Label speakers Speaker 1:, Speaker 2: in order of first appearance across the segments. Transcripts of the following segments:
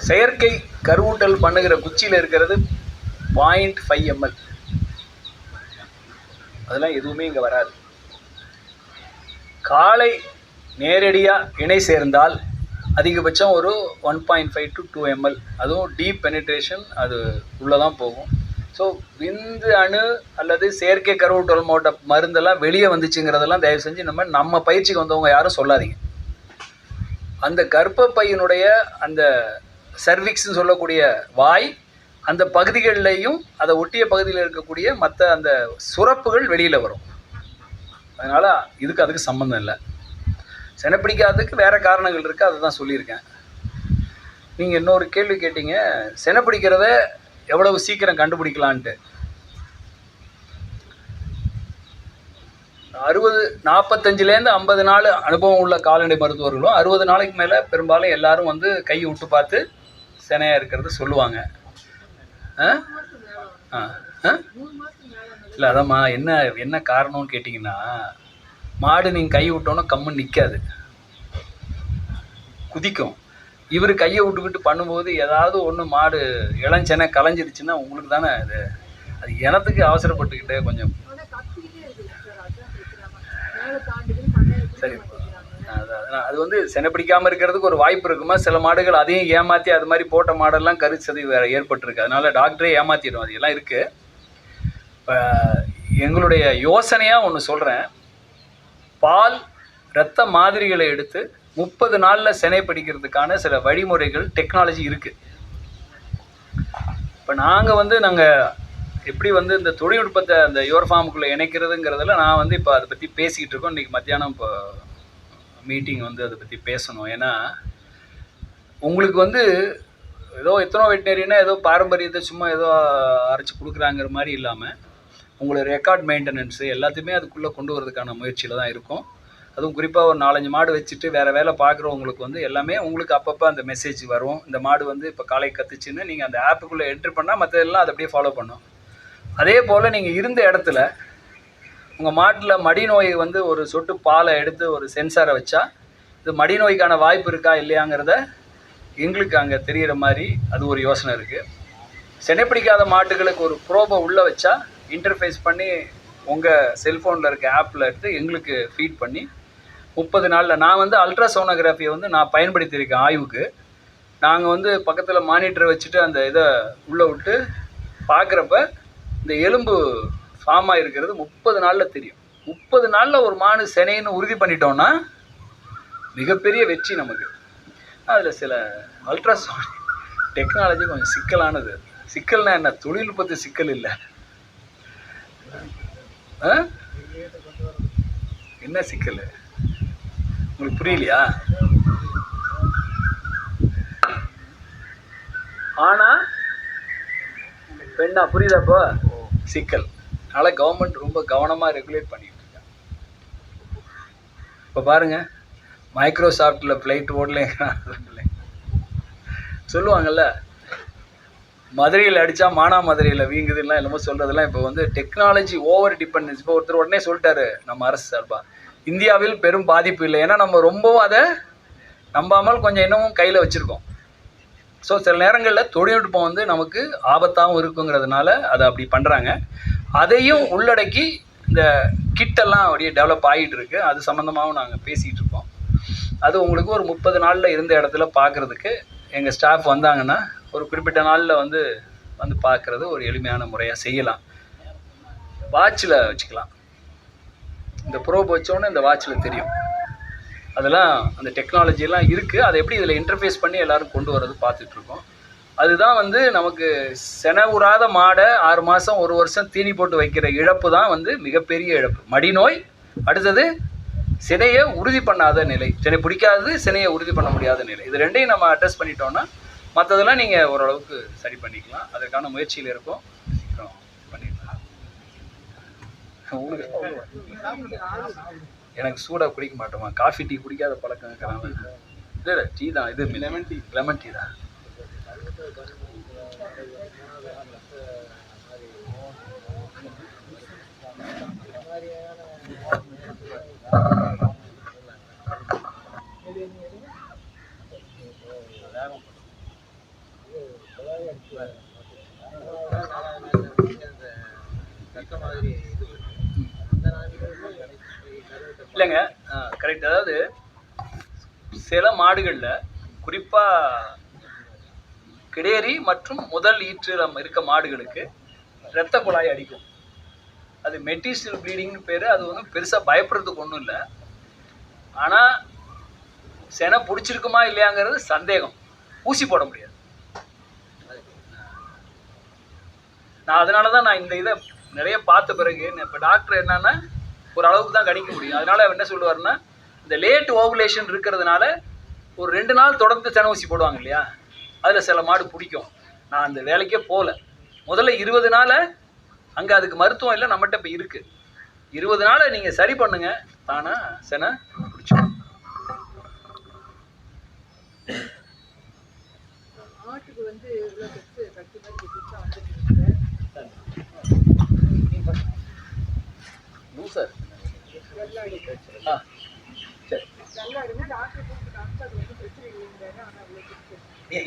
Speaker 1: செயற்கை கருவூட்டல் பண்ணுகிற குச்சியில் இருக்கிறது 0.5 ml. அதெல்லாம் எதுவுமே இங்கே வராது. காலை நேரடியாக இணை சேர்ந்தால் அதிகபட்சம் ஒரு 1.5 to 2 ml, அதுவும் டீப் பெனிட்ரேஷன், அது உள்ளே தான் போகும். ஸோ விந்து அணு அல்லது செயற்கை கருவூட்டல் மருந்தெல்லாம் வெளியே வந்துச்சுங்கிறதெல்லாம் தயவு செஞ்சு நம்ம பயிற்சிக்கு வந்தவங்க யாரும் சொல்லாதீங்க. அந்த கர்ப்பப்பையினுடைய அந்த சர்விக்ஸ்ன்னு சொல்லக்கூடிய வாய், அந்த பகுதிகளிலையும் அதை ஒட்டிய பகுதியில் இருக்கக்கூடிய மற்ற அந்த சுரப்புகள் வெளியில் வரும். அதனால் அதுக்கு சம்மந்தம் இல்லை. செனைப்பிடிக்காததுக்கு வேறு காரணங்கள் இருக்குது, அதை தான் சொல்லியிருக்கேன். நீங்கள் இன்னொரு கேள்வி கேட்டீங்க, செனைப்பிடிக்கிறத எவ்வளவு சீக்கிரம் கண்டுபிடிக்கலான்ட்டு. 45லேருந்து 50 நாள் அனுபவம் உள்ள கால்நடை மருத்துவர்களும் 60 நாளைக்கு மேலே பெரும்பாலும் எல்லாரும் வந்து கையை விட்டு பார்த்து செனையாக இருக்கிறது சொல்லுவாங்க. இல்லை அதாம்மா, என்ன காரணம்னு கேட்டிங்கன்னா, மாடு நீங்கள் கை விட்டோன்னா கம்முன்னு நிற்காது, குதிக்கும். இவர் கையை விட்டுக்கிட்டு பண்ணும்போது ஏதாவது ஒன்று மாடு இளஞ்செனை கலைஞ்சிருச்சுன்னா உங்களுக்கு தானே அது இனத்துக்கு அவசரப்பட்டுக்கிட்டே கொஞ்சம் சரி. அது வந்து செனை பிடிக்காமல் இருக்கிறதுக்கு ஒரு வாய்ப்பு இருக்குமா? சில மாடுகள் அதையும் ஏமாற்றி அது மாதிரி போட்ட மாடெல்லாம் கருச்சது வேறு ஏற்பட்டுருக்கு. அதனால் டாக்டரே ஏமாற்றிடும். அது எல்லாம் இருக்குது. இப்போ எங்களுடைய யோசனையாக ஒன்று சொல்கிறேன். பால் இரத்த மாதிரிகளை எடுத்து 30 நாளில் செனை பிடிக்கிறதுக்கான சில வழிமுறைகள், டெக்னாலஜி இருக்குது. இப்போ நாங்கள் எப்படி வந்து இந்த தொழில்நுட்பத்தை அந்த யுவர் ஃபார்முக்குள்ளே இணைக்கிறதுங்கிறதுல நான் வந்து இப்போ அதை பற்றி பேசிக்கிட்டு இருக்கோம். இன்றைக்கி மத்தியானம் இப்போ மீட்டிங் வந்து அதை பற்றி பேசணும். ஏன்னா உங்களுக்கு வந்து ஏதோ எத்தனோ வெட்டினரினா ஏதோ பாரம்பரியத்தை சும்மா ஏதோ அரைச்சி கொடுக்குறாங்கிற மாதிரி இல்லாமல் உங்களை ரெக்கார்ட் மெயின்டெனன்ஸு எல்லாத்தையுமே அதுக்குள்ளே கொண்டு வரதுக்கான முயற்சியில் தான் இருக்கும். அதுவும் குறிப்பாக ஒரு 4-5 மாடு வச்சுட்டு வேறு வேலை பார்க்குறவங்களுக்கு வந்து எல்லாமே உங்களுக்கு அப்பப்போ அந்த மெசேஜ் வரும். இந்த மாடு வந்து இப்போ காலை கற்றுச்சுன்னு நீங்கள் அந்த ஆப்புக்குள்ளே என்ட்ரு பண்ணால் மற்றதெல்லாம் அதை அப்படியே ஃபாலோ பண்ணும். அதே போல் நீங்கள் இருந்த இடத்துல உங்கள் மாட்டில் மடிநோய் வந்து ஒரு சொட்டு பாலை எடுத்து ஒரு சென்சாரை வச்சா இது மடிநோய்க்கான வாய்ப்பு இருக்கா இல்லையாங்கிறத எங்களுக்கு அங்கே தெரிகிற மாதிரி அது ஒரு யோசனை இருக்குது. செனைப்பிடிக்காத மாட்டுகளுக்கு ஒரு ப்ரோபை உள்ளே வச்சா இன்டர்ஃபேஸ் பண்ணி உங்கள் செல்ஃபோனில் இருக்க ஆப்பில் எடுத்து எங்களுக்கு ஃபீட் பண்ணி 30 நாளில் நான் வந்து அல்ட்ராசோனோகிராஃபியை வந்து நான் பயன்படுத்தியிருக்கேன் ஆய்வுக்கு. நாங்கள் வந்து பக்கத்தில் மானிட்டரை வச்சுட்டு அந்த இதை உள்ளே விட்டு பார்க்குறப்ப இந்த எலும்பு ஃபார்ம் ஆகிருக்கிறது 30 நாளில் தெரியும். 30 நாளில் ஒரு மாடு செனைன்னு உறுதி பண்ணிட்டோன்னா மிகப்பெரிய வெற்றி நமக்கு. அதில் சில அல்ட்ராசோனிக் டெக்னாலஜி கொஞ்சம் சிக்கலானது. சிக்கல்னா என்ன? தொழில்நுட்பத்து சிக்கல் இல்லை. என்ன சிக்கல் உங்களுக்கு புரியலையா? ஆனா பெண்ணா புரியுதாப்போ சிக்கல். அதனால் கவர்மெண்ட் ரொம்ப கவனமாக ரெகுலேட் பண்ணிட்டு இருக்காங்க. இப்போ பாருங்க, மைக்ரோசாஃப்டில் ஃப்ளைட் ஓடலைங்க சொல்லுவாங்கள்ல, மதுரையில் அடித்தா மானாமதுரையில் வீங்குதுலாம் என்னமோ சொல்கிறதெல்லாம் இப்போ வந்து டெக்னாலஜி ஓவர் டிபெண்டன்ஸ். இப்போ ஒருத்தர் உடனே சொல்லிட்டாரு நம்ம அரசு சார்பாக, இந்தியாவில் பெரும் பாதிப்பு இல்லை. ஏன்னா நம்ம ரொம்பவும் அதை நம்பாமல் கொஞ்சம் இன்னமும் கையில் வச்சுருக்கோம். ஸோ சில நேரங்களில் தொழில்நுட்பம் வந்து நமக்கு ஆபத்தாகவும் இருக்குங்கிறதுனால அதை அப்படி பண்ணுறாங்க. அதையும் உள்ளடக்கி இந்த கிட்டெல்லாம் அப்படியே டெவலப் ஆகிட்டு இருக்கு. அது சம்மந்தமாகவும் நாங்கள் பேசிகிட்டு இருக்கோம். அது உங்களுக்கு ஒரு 30 நாளில் இருந்த இடத்துல பார்க்குறதுக்கு எங்கள் ஸ்டாஃப் வந்தாங்கன்னா ஒரு குறிப்பிட்ட நாளில் வந்து பார்க்குறது ஒரு எளிமையான முறையாக செய்யலாம். வாட்சில் வச்சுக்கலாம். இந்த ப்ரோப் வச்சோன்னே இந்த வாட்சில் தெரியும். அதெல்லாம் அந்த டெக்னாலஜியெல்லாம் இருக்குது. அதை எப்படி இதில் இன்டர்ஃபேஸ் பண்ணி எல்லோரும் கொண்டு வரது பார்த்துட்ருக்கோம். அதுதான் வந்து நமக்கு செனை உறாத மாடை 6 மாதம் 1 வருஷம் தீனி போட்டு வைக்கிற இழப்பு தான் வந்து மிகப்பெரிய இழப்பு. மடிநோய், அடுத்தது சினையை உறுதி பண்ணாத நிலை, சினை பிடிக்காதது, சினையை உறுதி பண்ண முடியாத நிலை. இது ரெண்டையும் நம்ம அட்ரஸ் பண்ணிட்டோன்னா மற்றதெல்லாம் நீங்கள் ஓரளவுக்கு சரி பண்ணிக்கலாம். அதற்கான முயற்சியில் இருக்கும். சீக்கிரம் பண்ணிடலாம். எனக்கு சூடாக குடிக்க மாட்டோமா? காஃபி டீ குடிக்காத பழக்கம் இருக்கிறாங்க. இல்லை டீ தான், இது லெமன் டீ தான். இல்லைங்க, கரெக்ட். அதாவது சில மாடுகளில் குறிப்பாக கிடேரி மற்றும் முதல் ஈற்றிலம் இருக்க மாடுகளுக்கு இரத்த குழாய் அடிக்கும். அது மெட்டிஸ்டல் ப்ளீடிங்னு பேர். அது ஒன்றும் பெருசாக பயப்படுறதுக்கு ஒன்றும் இல்லை. ஆனால் செனை பிடிச்சிருக்குமா இல்லையாங்கிறது சந்தேகம். ஊசி போட முடியாது. நான் அதனால தான் நான் இந்த இதை நிறைய பார்த்த பிறகு இப்போ டாக்டர் என்னன்னா ஒரு அளவுக்கு தான் கணிக்க முடியும். அதனால அவர் என்ன சொல்லுவாருன்னா, இந்த லேட் ஓவுலேஷன் இருக்கிறதுனால ஒரு 2 நாள் தொடர்ந்து செனை ஊசி போடுவாங்க இல்லையா, அதில் சில மாடு பிடிக்கும். நான் அந்த வேலைக்கே போகல. முதல்ல 20 நாளை அங்கே அதுக்கு மருத்துவம் இல்லை, நம்மகிட்ட இப்போ இருக்குது. 20 நாளை நீங்கள் சரி பண்ணுங்க, தானா செனை பிடிச்சோம்.
Speaker 2: ஆட்டுக்கு வந்து
Speaker 1: சார்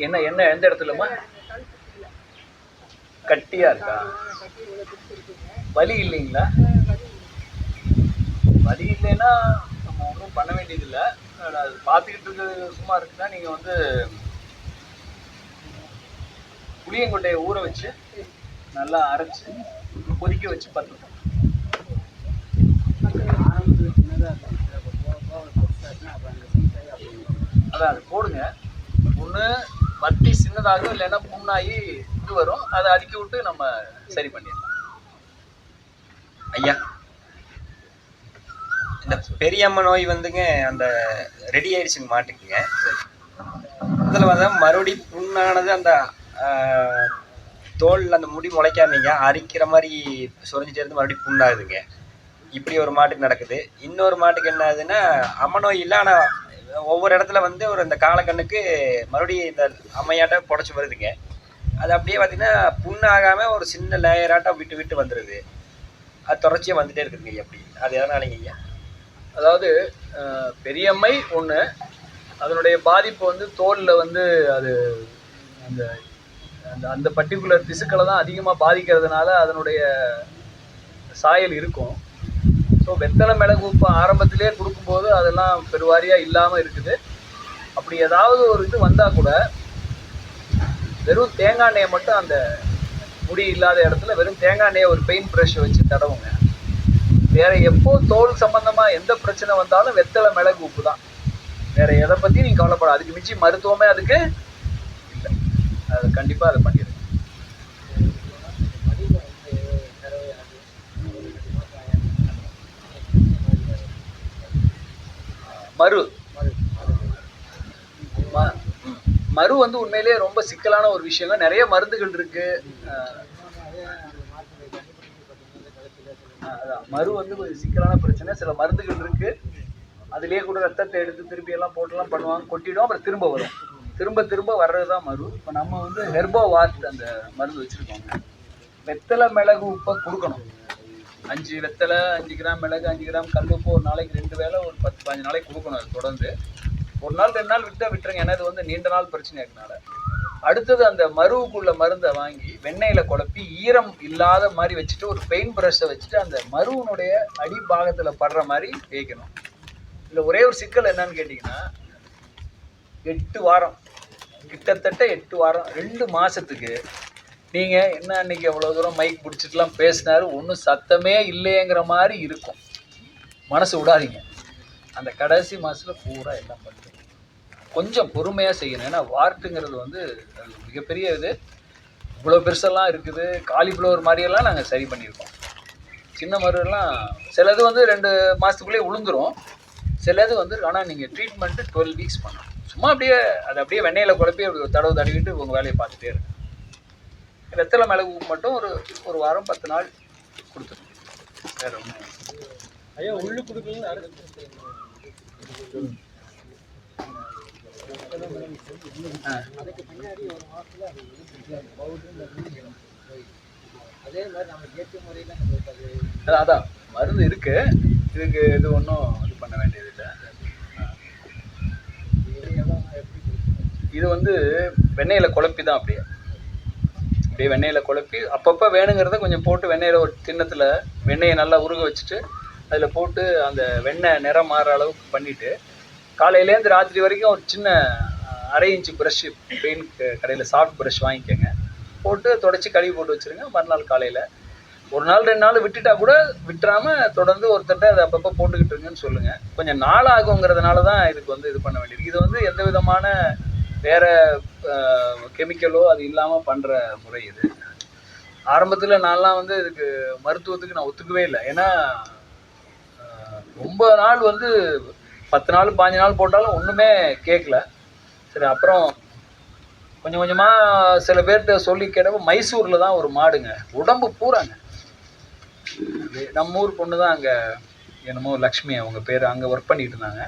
Speaker 1: என்ன என்ன எந்த இடத்துலமா கட்டியா இருக்கா? வலி இல்லைங்களா? வலி இல்லைன்னா நம்ம ஒன்றும் பண்ண வேண்டியதில்லை. அது பார்த்துக்கிட்டு இருக்கிறது சும்மா இருக்குன்னா நீங்கள் வந்து புளியங்கொட்டையை ஊற வச்சு நல்லா அரைச்சி கொதிக்க வச்சு பார்த்துக்கணும். அதான் அது போடுங்க. ஒன்று வத்தி சின்னதாகும், இல்லைன்னா புண்ணாகி இது வரும். அதை அடுக்கி விட்டு நம்ம சரி பண்ணிடலாம்.
Speaker 3: ஐயா, இந்த பெரியம்மா நோய் வந்துங்க அந்த ரெடி ஆயிடுச்சுங்க மாட்டுக்குங்க. இதில் வந்து மறுபடி புண்ணானது அந்த தோல் அந்த முடி முளைக்காமீங்க அரிக்கிற மாதிரி சொரிஞ்சிட்டே இருந்து மறுபடியும் புண்ணாகுதுங்க. இப்படி ஒரு மாட்டுக்கு நடக்குது. இன்னொரு மாட்டுக்கு என்ன ஆகுதுன்னா அம்மை நோய் இல்லை, ஆனால் ஒவ்வொரு இடத்துல வந்து ஒரு இந்த காலக்கண்ணுக்கு மறுபடியும் இந்த அம்மையாட்டம் புடச்சி வருதுங்க. அது அப்படியே பார்த்திங்கன்னா புண்ணாகாமல் ஒரு சின்ன லேயராட்டம் விட்டு விட்டு வந்துடுது. அது தொடர்ச்சியாக வந்துகிட்டே இருக்குதுங்க ஐயா. அப்படி அது எதனாலங்க ஐயா?
Speaker 1: அதாவது பெரியம்மை ஒன்று, அதனுடைய பாதிப்பு வந்து தோலில் வந்து அது அந்த அந்த அந்த பர்டிகுலர் திசுக்களை தான் அதிகமாக பாதிக்கிறதுனால அதனுடைய சாயல் இருக்கும். ஸோ வெத்தலை மிளகு உப்பு ஆரம்பத்திலே கொடுக்கும்போது அதெல்லாம் பெருவாரியாக இல்லாமல் இருக்குது. அப்படி ஏதாவது ஒரு இது வந்தால் கூட வெறும் தேங்காய் எண்ணெயை மட்டும் அந்த முடி இல்லாத இடத்துல வெறும் தேங்காய் எண்ணெயை ஒரு பெயிண்ட் ப்ரஷ்ஷை வச்சு தடவுங்க. வேறு எப்போ தோல் சம்மந்தமாக எந்த பிரச்சனை வந்தாலும் வெத்தலை மிளகு உப்பு தான். வேறு எதை பற்றி நீங்கள் கவலைப்பட. அதுக்கு மிஞ்சி மருத்துவமே அதுக்கு இல்லை. அது கண்டிப்பாக அதை பண்ணிடுங்க. மரு வந்து உண்மையிலேயே ரொம்ப சிக்கலான ஒரு விஷயங்க. நிறைய மருந்துகள் இருக்கு. மரு வந்து ஒரு சிக்கலான பிரச்சனை. சில மருந்துகள் இருக்கு, அதுலேயே கூட ரத்தத்தை எடுத்து திருப்பி எல்லாம் போட்டுலாம் பண்ணுவாங்க, கொட்டிடும், அப்புறம் திரும்ப வரும். திரும்ப திரும்ப வர்றது தான் மரு. இப்போ நம்ம வந்து ஹெர்போவாட் அந்த மருந்து வச்சுருக்கோங்க. வெத்தலை மிளகு உப்பை கொடுக்கணும். 5 வெத்தலை, 5 கிராம் மிளகு, 5 கிராம் கல் உப்பு ஒரு நாளைக்கு 2 வேளை ஒரு 10-15 நாளைக்கு கொடுக்கணும். அது தொடர்ந்து ஒரு நாள் 2 நாள் விட்டுருங்க. ஏன்னா இது வந்து நீண்ட நாள் பிரச்சனை இருக்கனால. அடுத்தது அந்த மருவுக்குள்ள மருந்தை வாங்கி வெண்ணெயில் குழப்பி ஈரம் இல்லாத மாதிரி வச்சுட்டு ஒரு பெயிண்ட் ப்ரஷ்ஷை வச்சுட்டு அந்த மருவனுடைய அடிபாகத்தில் படுற மாதிரி தேய்க்கணும். இதில் ஒரே ஒரு சிக்கல் என்னன்னு கேட்டிங்கன்னா, 8 வாரம், கிட்டத்தட்ட 8 வாரம், 2 மாதத்துக்கு நீங்கள் என்ன அன்றைக்கி அவ்வளோ தூரம் மைக் பிடிச்சிட்டுலாம் பேசினாரு, ஒன்றும் சத்தமே இல்லைங்கிற மாதிரி இருக்கும். மனசு விடாதீங்க. அந்த கடைசி மாதத்தில் பூரா எல்லாம் பண்ணுறீங்க. கொஞ்சம் பொறுமையாக செய்யணும். ஏன்னா வார்ட்டுங்கிறது வந்து அது மிகப்பெரிய இது. இவ்வளோ பெருசெல்லாம் இருக்குது. காலிஃப்ளவர் மாதிரியெல்லாம் நாங்கள் சரி பண்ணியிருக்கோம். சின்ன மருவெல்லாம் சிலது வந்து 2 மாதத்துக்குள்ளேயே உளுந்துரும். சிலது வந்து ஆனால் நீங்கள் ட்ரீட்மெண்ட்டு 12 வீக்ஸ் பண்ணணும். சும்மா அப்படியே அதை அப்படியே வெண்ணெயில் குழப்பி அப்படி தடவிட்டு உங்கள் வேலையை பார்த்துட்டே இருக்கு. வெத்தலை மிளகு மட்டும் ஒரு வாரம் 10 நாள் கொடுத்துருங்க. வேறு ஒன்றும்
Speaker 4: ஐயா உள்ளு கொடுக்கல. அதுக்கு பின்னாடி ஒரு மாதத்தில் அதே மாதிரி நம்ம இயற்கை முறையில்
Speaker 1: அதான் மருந்து இருக்கு. இதுக்கு இது ஒன்றும் இது பண்ண வேண்டியதில்லை. இது வந்து வெண்ணெயில் குழப்பி தான் அப்படியே அப்படியே வெண்ணெயில் குழப்பி அப்பப்போ வேணுங்கிறத கொஞ்சம் போட்டு வெண்ணெயில் ஒரு கிண்ணத்தில் வெண்ணெயை நல்லா உருக வச்சுட்டு அதில் போட்டு அந்த வெண்ணெய் நிறம் மாற அளவுக்கு பண்ணிவிட்டு காலையிலேருந்து ராத்திரி வரைக்கும் ஒரு சின்ன 1/2 இன்ச்சு ப்ரஷ்ஷு பெயிண்ட் கடையில் சாஃப்ட் ப்ரஷ் வாங்கிக்கோங்க, போட்டு தொடச்சி கழுவி போட்டு வச்சுருங்க. மறுநாள் காலையில் ஒரு நாள் 2 நாள் விட்டுட்டா கூட விட்டுறாமல் தொடர்ந்து ஒருத்தட்ட அதை அப்பப்போ போட்டுக்கிட்டு இருங்கன்னு சொல்லுங்கள். கொஞ்சம் நாள் ஆகுங்கிறதுனால தான் இதுக்கு வந்து இது பண்ண வேண்டியது. இது வந்து எந்த விதமான வேறு கெமிக்கலோ அது இல்லாமல் பண்ணுற முறை இது. ஆரம்பத்தில் நான்லாம் வந்து இதுக்கு மருத்துவத்துக்கு நான் ஒத்துக்கவே இல்லை. ஏன்னா ரொம்ப நாள் வந்து 10 நாள் 15 நாள் போட்டாலும் ஒன்றுமே கேட்கல. சரி, அப்புறம் கொஞ்சம் கொஞ்சமாக சில பேர்கிட்ட சொல்லி கேட்டப்போ மைசூரில் தான் ஒரு மாடுங்க, உடம்பு பூராங்க. நம்ம ஊர் பொண்ணு தான் அங்கே என்னமோ லக்ஷ்மி அவங்க பேர், அங்கே ஒர்க் பண்ணிகிட்டு இருந்தாங்க.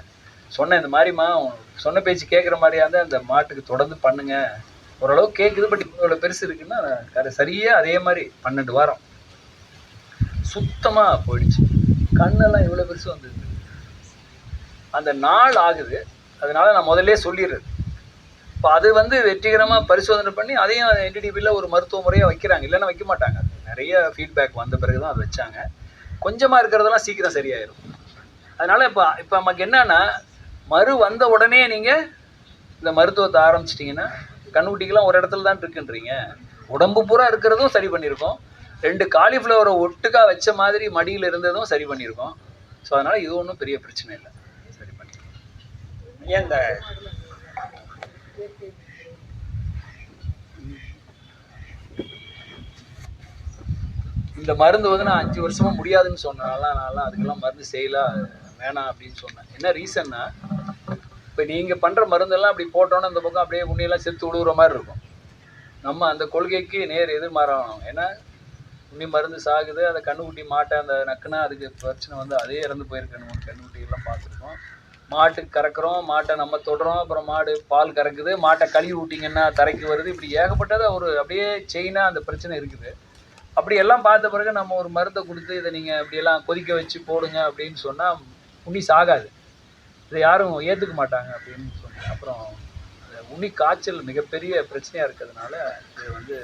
Speaker 1: சொன்னேன் இந்த மாதிரிம்மா சொன்ன பேச்சு கேட்குற மாதிரியா இருந்தால் அந்த மாட்டுக்கு தொடர்ந்து பண்ணுங்க, ஓரளவு கேட்குது, பட் இவ்வளோ பெருசு இருக்குன்னா சரியாக அதே மாதிரி 12 வாரம் சுத்தமாக போயிடுச்சு. கண்ணெல்லாம் இவ்வளோ பெருசு வந்தது. அந்த நாள் ஆகுது, அதனால நான் முதல்ல சொல்லிடுறது. இப்போ அது வந்து வெற்றிகரமாக பரிசோதனை பண்ணி அதையும் NTDBயில் ஒரு மருத்துவ முறையாக வைக்கிறாங்க, இல்லைன்னா வைக்க மாட்டாங்க. நிறைய ஃபீட்பேக் வந்த பிறகு தான் அதை வச்சாங்க. கொஞ்சமாக இருக்கிறதெல்லாம் சீக்கிரம் சரியாயிடும். அதனால் இப்போ நமக்கு என்னன்னா, மறு வந்த உடனே நீங்கள் இந்த மருத்துவத்தை ஆரம்பிச்சிட்டிங்கன்னா கண்ணுக்குட்டிக்கெல்லாம் ஒரு இடத்துல தான் இருக்குன்றீங்க, உடம்பு பூரா இருக்கிறதும் சரி பண்ணியிருக்கோம், 2 காலிஃப்ளவரை ஒட்டுக்காக வச்ச மாதிரி மடியில் இருந்ததும் சரி பண்ணியிருக்கோம். ஸோ அதனால் இது ஒன்றும் பெரிய பிரச்சனை இல்லை, சரி பண்ணியிருக்கோம்.
Speaker 3: ஏன்
Speaker 1: இந்த மருந்து வந்து நான் 5 வருஷமாக முடியாதுன்னு சொன்னனால நான்லாம் அதுக்கெல்லாம் மருந்து செய்யலாம் வேணாம் அப்படின்னு சொன்னேன். என்ன ரீசன்னா, இப்போ நீங்கள் பண்ணுற மருந்தெல்லாம் அப்படி போட்டோன்னே இந்த பக்கம் அப்படியே உண்ணியெல்லாம் செத்து விழுகிற மாதிரி இருக்கும். நம்ம அந்த கொள்கைக்கு நேர் எதிர்மாறணும். ஏன்னா உண்ணி மருந்து சாகுது, அதை கண்ணுக்குட்டி மாட்டை அந்த நக்குனா அதுக்கு பிரச்சனை வந்து அதே இறந்து போயிருக்கணும். கண்ணுக்குட்டியெல்லாம் பார்த்துருக்கோம். மாட்டுக்கு கறக்கிறோம், மாட்டை நம்ம தொடுறோம், அப்புறம் மாடு பால் கறக்குது, மாட்டை கழுவி விட்டிங்கன்னா தரைக்கு வருது, இப்படி ஏகப்பட்டது ஒரு அப்படியே செயினாக அந்த பிரச்சனை இருக்குது. அப்படி எல்லாம் பார்த்த பிறகு நம்ம ஒரு மருந்தை கொடுத்து இதை நீங்கள் அப்படியெல்லாம் கொதிக்க வச்சு போடுங்க அப்படின்னு சொன்னால் உண்ணி சாகாது, இதை யாரும் ஏற்றுக்க மாட்டாங்க அப்படின்னு சொன்னேன். அப்புறம் உண்ணி காய்ச்சல் மிகப்பெரிய பிரச்சனையாக இருக்கிறதுனால இது வந்து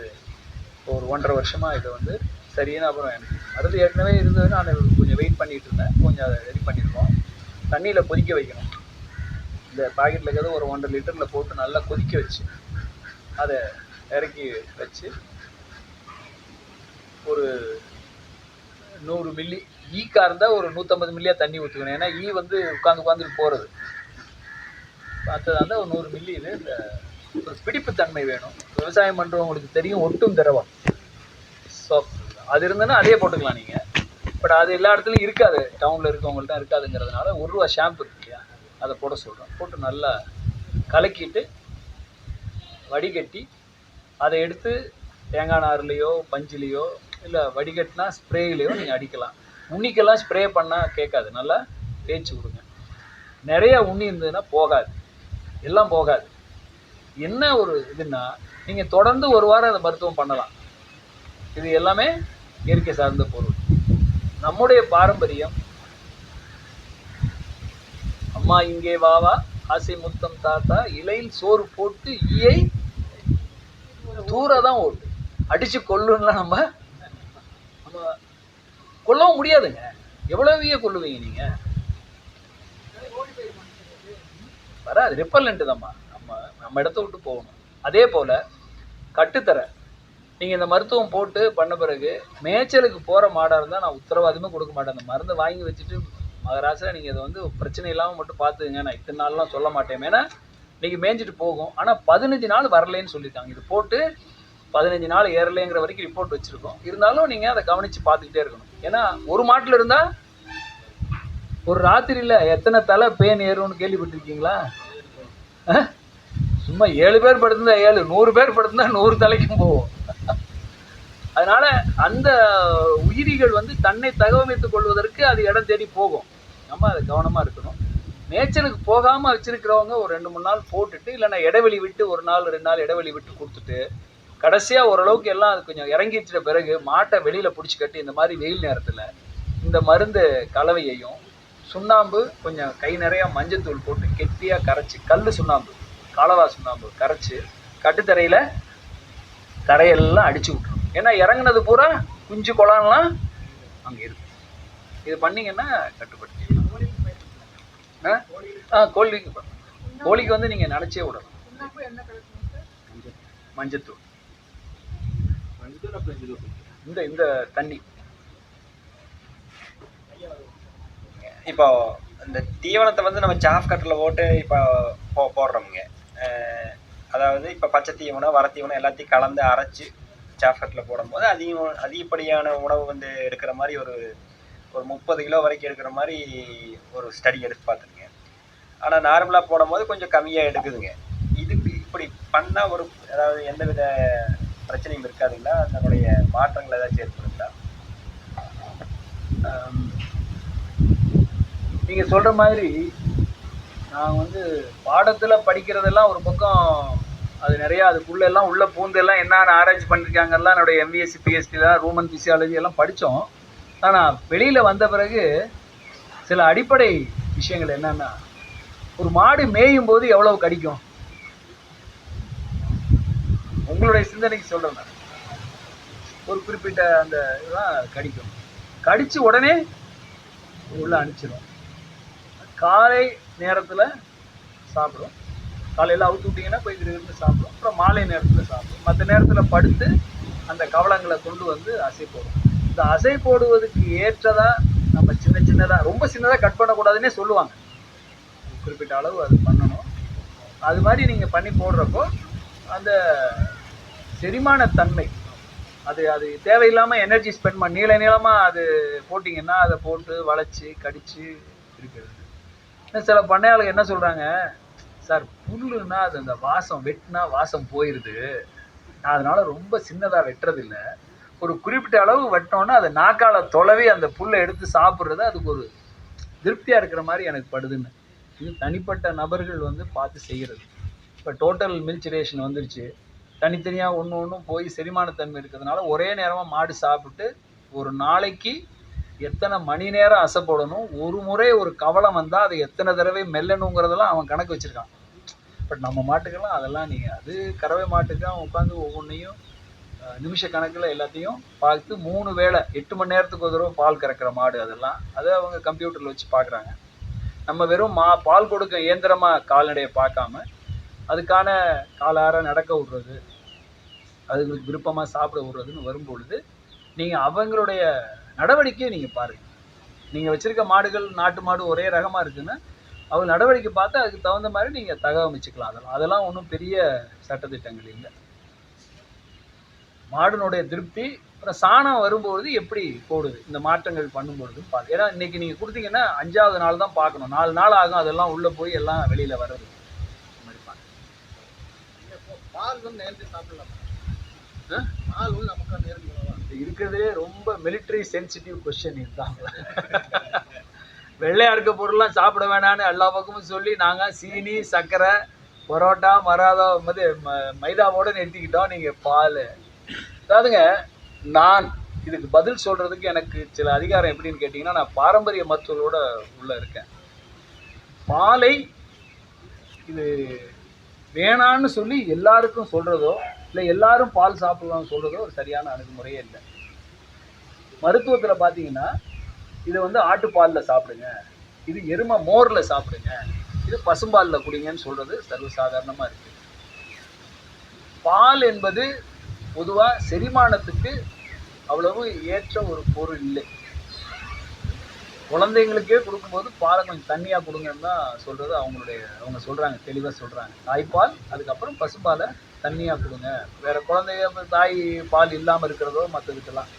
Speaker 1: ஒரு 1.5 வருஷமாக இதை வந்து சரியான. அப்புறம் எனக்கு மருந்து ஏற்கனவே இருந்தது, நான் கொஞ்சம் வெயிட் பண்ணிகிட்டு இருந்தேன். கொஞ்சம் அதை ரெடி பண்ணியிருக்கோம். தண்ணியில் கொதிக்க வைக்கணும். இந்த பாக்கெட்டில் இருக்கிறது ஒரு 1.5 லிட்டரில் போட்டு நல்லா கொதிக்க வச்சு அதை இறக்கி வச்சு ஒரு 100 மில்லி, ஈக்காக இருந்தால் ஒரு 150 மில்லியாக தண்ணி ஊற்றுக்கணும். ஏன்னா ஈ வந்து உட்காந்துட்டு போகிறது. பார்த்ததா இருந்தால் ஒரு 100 மில்லி. இது இந்த ஒரு பிடிப்புத்தன்மை வேணும். விவசாயம் பண்ணுறவங்களுக்கு தெரியும், ஒட்டும் திரவம். ஸோ அது இருந்ததுன்னா அதே போட்டுக்கலாம் நீங்கள். பட் அது எல்லா இடத்துலையும் இருக்காது, டவுனில் இருக்கவங்கள்ட்ட இருக்காதுங்கிறதுனால 1 ரூபா ஷாம்பு இருக்கு இல்லையா, அதை போட சொல்கிறோம். போட்டு நல்லா கலக்கிட்டு வடிகட்டி அதை எடுத்து தேங்காய் நார்லேயோ பஞ்சிலையோ இல்லை வடிகட்டினா ஸ்ப்ரேயிலையோ நீங்கள் அடிக்கலாம். உண்ணிக்கெல்லாம் ஸ்ப்ரே பண்ணால் கேட்காது, நல்லா தேய்ச்சி விடுங்க. நிறைய உண்ணி இருந்ததுன்னா போகாது, எல்லாம் போகாது. என்ன ஒரு இதுன்னா, நீங்கள் தொடர்ந்து 1 வாரம் அதை மருத்துவம் பண்ணலாம். இது எல்லாமே இயற்கை சார்ந்த பொருள். நம்முடைய பாரம்பரியம், அம்மா இங்கே வாவா ஆசை முத்தம் தாத்தா, இலையில் சோறு போட்டு ஈயை தூர தான் ஓட்டு, அடித்து கொல்லுன்னா நம்ம கொல்லவும் முடியாதுங்க. எவ்வளவு கொல்லுவீங்க நீங்கள்? வராது, ரிப்பல்லண்ட்டு தான்மா. நம்ம இடத்த விட்டு போகணும். அதே போல் கட்டுத்தர நீங்கள் இந்த மருத்துவம் போட்டு பண்ண பிறகு மேய்ச்சலுக்கு போகிற மாடாக இருந்தால் நான் உத்தரவாதமே கொடுக்க மாட்டேன். அந்த மருந்தை வாங்கி வச்சுட்டு மகராசில் நீங்கள் இதை வந்து பிரச்சனை இல்லாமல் மட்டும் பார்த்துங்க, நான் இத்தனை நாள்லாம் சொல்ல மாட்டேன். ஏன்னா நீங்கள் மேய்ஞ்சிட்டு போகும். ஆனால் 15 நாள் வரலேன்னு சொல்லியிருக்காங்க. இது போட்டு 15 நாள் ஏறலைங்கிற வரைக்கும் ரிப்போர்ட் வச்சுருக்கோம். இருந்தாலும் நீங்கள் அதை கவனித்து பார்த்துக்கிட்டே இருக்கணும். ஏன்னா ஒரு மாட்டில் இருந்தால் ஒரு ராத்திரியில் எத்தனை தலை பேன் ஏறும்னு கேள்விப்பட்டிருக்கீங்களா? சும்மா 7 பேர் படுத்திருந்தா 7, 100 பேர் படுத்திருந்தா 100 தலைக்கும் போகும். அதனால் அந்த உயிரிகள் வந்து தன்னை தகவமைத்துக் கொள்வதற்கு அது இடம் தேடி போகும். நம்ம அதை கவனமாக இருக்கணும். மேய்ச்சலுக்கு போகாமல் வச்சுருக்கிறவங்க ஒரு 2-3 நாள் போட்டுட்டு, இல்லைன்னா இடைவெளி விட்டு 1 நாள் 2 நாள் இடைவெளி விட்டு கொடுத்துட்டு, கடைசியாக ஓரளவுக்கு எல்லாம் அது கொஞ்சம் இறங்கிட்ட பிறகு மாட்டை வெளியில் பிடிச்சி கட்டி இந்த மாதிரி வெயில் நேரத்தில் இந்த மருந்து கலவையையும் சுண்ணாம்பு கொஞ்சம் கை நிறையா மஞ்சத்தூள் போட்டு கெட்டியாக கரைச்சி, கல் சுண்ணாம்பு காலவா சுண்ணாம்பு கரைச்சி கட்டுத்தரையில் தரையெல்லாம் அடிச்சு விட்டுரும். ஏன்னா இறங்குனது பூரா குஞ்சு குளம்லாம் அங்கே இருக்கு. இது பண்ணிங்கன்னா கட்டுப்படுத்தி கோழிக்கு வந்து நீங்கள் நினச்சே விடணும். மஞ்சத்தூள் இந்த இந்த தண்ணி.
Speaker 3: இப்போ இந்த தீவனத்தை வந்து நம்ம சாஃப் கட்டில் போட்டு இப்போ போடுறோமுங்க. அதாவது இப்போ பச்சை தீவனம் வர தீவனம் எல்லாத்தையும் கலந்து அரைச்சி சாஃப் கட்டில் போடும்போது அதிகப்படியான உணவு வந்து எடுக்கிற மாதிரி ஒரு 30 கிலோ வரைக்கும் எடுக்கிற மாதிரி ஒரு ஸ்டடி எடுத்து பார்த்துருங்க. ஆனால் நார்மலாக போடும்போது கொஞ்சம் கம்மியாக எடுக்குதுங்க. இதுக்கு இப்படி பண்ணால் அதாவது எந்தவித பிரச்சனையும் இருக்காதுங்களா? அதனுடைய மாற்றங்கள் ஏதாச்சும் ஏற்படுங்களா?
Speaker 1: நீங்கள் சொல்கிற மாதிரி நான் வந்து பாடத்தில் படிக்கிறதெல்லாம் ஒரு பக்கம், அது நிறையா அதுக்குள்ளெல்லாம் உள்ள பூந்தெல்லாம் என்னென்ன ஆராய்ச்சி பண்ணியிருக்காங்கலாம் என்னுடைய எம்பிஎஸ்சி பிஎஸ்சிலாம் ரூமன் பிசியாலஜி எல்லாம் படித்தோம். ஆனால் வெளியில் வந்த பிறகு சில அடிப்படை விஷயங்கள் என்னென்னா, ஒரு மாடு மேயும் போது எவ்வளவு கடிக்கும்? உங்களுடைய சிந்தனைக்கு சொல்கிறேன் நான். ஒரு குறிப்பிட்ட அந்த இதெல்லாம் கடிக்கும். கடித்து உடனே உள்ள அனுப்பிச்சிடும். காலை நேரத்தில் சாப்பிடும். காலையில் அவுத்து விட்டிங்கன்னா போய் இருந்து சாப்பிடும். அப்புறம் மாலை நேரத்தில் சாப்பிடும். மற்ற நேரத்தில் படுத்து அந்த கவளங்களை கொண்டு வந்து அசை போடும். இந்த அசை போடுவதுக்கு ஏற்றதாக நம்ம சின்னதாக ரொம்ப சின்னதாக கட் பண்ணக்கூடாதுன்னே சொல்லுவாங்க. குறிப்பிட்ட அளவு அது பண்ணணும். அது மாதிரி நீங்கள் பண்ணி போடுறப்போ அந்த செரிமானத்தன்மை அது தேவையில்லாமல் எனர்ஜி ஸ்பெண்ட் பண்ணி நீளமாக அது போட்டிங்கன்னா அதை போட்டு வளைச்சி கடித்து இருக்கிறது. சில பண்ணையாளுங்க என்ன சொல்கிறாங்க, சார் புல்லுன்னா அது அந்த வாசம் வெட்டினா வாசம் போயிடுது, நான் அதனால் ரொம்ப சின்னதாக வெட்டுறதில்லை, ஒரு குறிப்பிட்ட அளவு வெட்டினோன்னா அதை நாக்கால தொலைவி அந்த புல்லை எடுத்து சாப்பிட்றது அதுக்கு ஒரு திருப்தியாக இருக்கிற மாதிரி எனக்கு படுதுன்னு. இது தனிப்பட்ட நபர்கள் வந்து பார்த்து செய்கிறது. இப்போ டோட்டல் மில்ச்சுரேஷன் வந்துருச்சு. தனித்தனியாக ஒன்றும் போய் செரிமானத்தன்மை இருக்கிறதுனால ஒரே நேரமாக மாடு சாப்பிட்டு ஒரு நாளைக்கு எத்தனை மணி நேரம் அசை போடணும், ஒரு முறை ஒரு கவலம் வந்தால் அதை எத்தனை தடவை மெல்லணுங்கிறதெல்லாம் அவன் கணக்கு வச்சுருக்கான். பட் நம்ம மாட்டுக்கெல்லாம் அதெல்லாம் நீங்கள் அது கறவை மாட்டுக்கு அவன் உட்காந்து ஒவ்வொன்றையும் நிமிஷ கணக்கில் எல்லாத்தையும் பார்த்து 3 வேளை 8 மணி நேரத்துக்கு ஒரு தடவை பால் கறக்கிற மாடு அதெல்லாம் அதை அவங்க கம்ப்யூட்டரில் வச்சு பார்க்குறாங்க. நம்ம வெறும் பால் கொடுக்க இயந்திரமாக கால்நடையை பார்க்காம அதுக்கான காலார நடக்க விடுறது, அதுங்களுக்கு விருப்பமாக சாப்பிட விடுறதுன்னு வரும்பொழுது நீங்கள் அவங்களுடைய நடவடிக்கையை நீங்கள் பாருங்கள். நீங்கள் வச்சுருக்க மாடுகள் நாட்டு மாடு ஒரே ரகமாக இருக்குதுன்னா அவங்க நடவடிக்கை பார்த்து அதுக்கு தகுந்த மாதிரி நீங்கள் தகவமைச்சுக்கலாம். அதெல்லாம் ஒன்றும் பெரிய சட்டத்திட்டங்கள் இல்லை. மாடுனுடைய திருப்தி அப்புறம் சாணம் வரும்பொழுது எப்படி போடுது இந்த மாற்றங்கள் பண்ணும்பொழுது பார்த்து. ஏன்னா இன்றைக்கி நீங்கள் கொடுத்தீங்கன்னா 5ஆவது நாள் தான் பார்க்கணும், 4 நாள் ஆகும் அதெல்லாம் உள்ளே போய் எல்லாம் வெளியில் வர்றது.
Speaker 4: பால் வந்து நேரத்தை சாப்பிடலாம். பால் வந்து நமக்கு நேரத்தை
Speaker 1: இருக்கிறதுலே ரொம்ப மிலிட்ரி சென்சிட்டிவ் கொஸ்டின் இருந்தாங்க. வெள்ளையா இருக்க பொருள்லாம் சாப்பிட வேணான்னு எல்லா பக்கமும் சொல்லி நாங்கள் சீனி சர்க்கரை பரோட்டா மராதா மைதாவோடு நிறுத்திக்கிட்டோம். நீங்கள் பால் அதாவதுங்க, நான் இதுக்கு பதில் சொல்கிறதுக்கு எனக்கு சில அதிகாரம் எப்படின்னு கேட்டிங்கன்னா, நான் பாரம்பரிய மருத்துவரோட உள்ளே இருக்கேன். பாலை இது வேணான்னு சொல்லி எல்லாருக்கும் சொல்கிறதோ இல்லை எல்லாரும் பால் சாப்பிடலாம்னு சொல்கிறதோ ஒரு சரியான அணுகுமுறையே இல்லை. மருத்துவத்தில் பார்த்தீங்கன்னா இது வந்து ஆட்டுப்பாலில் சாப்பிடுங்க, இது எருமை மோரில் சாப்பிடுங்க, இது பசும்பாலில் குடிங்கன்னு சொல்கிறது சர்வசாதாரணமாக இருக்குது. பால் என்பது பொதுவாக செரிமானத்துக்கு அவ்வளவு ஏற்ற ஒரு பொருள் இல்லை. குழந்தைங்களுக்கே கொடுக்கும்போது பாலை கொஞ்சம் தண்ணியாக கொடுங்கன்னு தான் சொல்கிறது அவங்க சொல்கிறாங்க, தெளிவாக சொல்கிறாங்க. தாய்ப்பால் அதுக்கப்புறம் பசும்பாலை தண்ணியாக கொடுங்க. வேறு குழந்தைங்க தாய் பால் இல்லாமல் இருக்கிறதோ மற்றதுக்கெல்லாம்.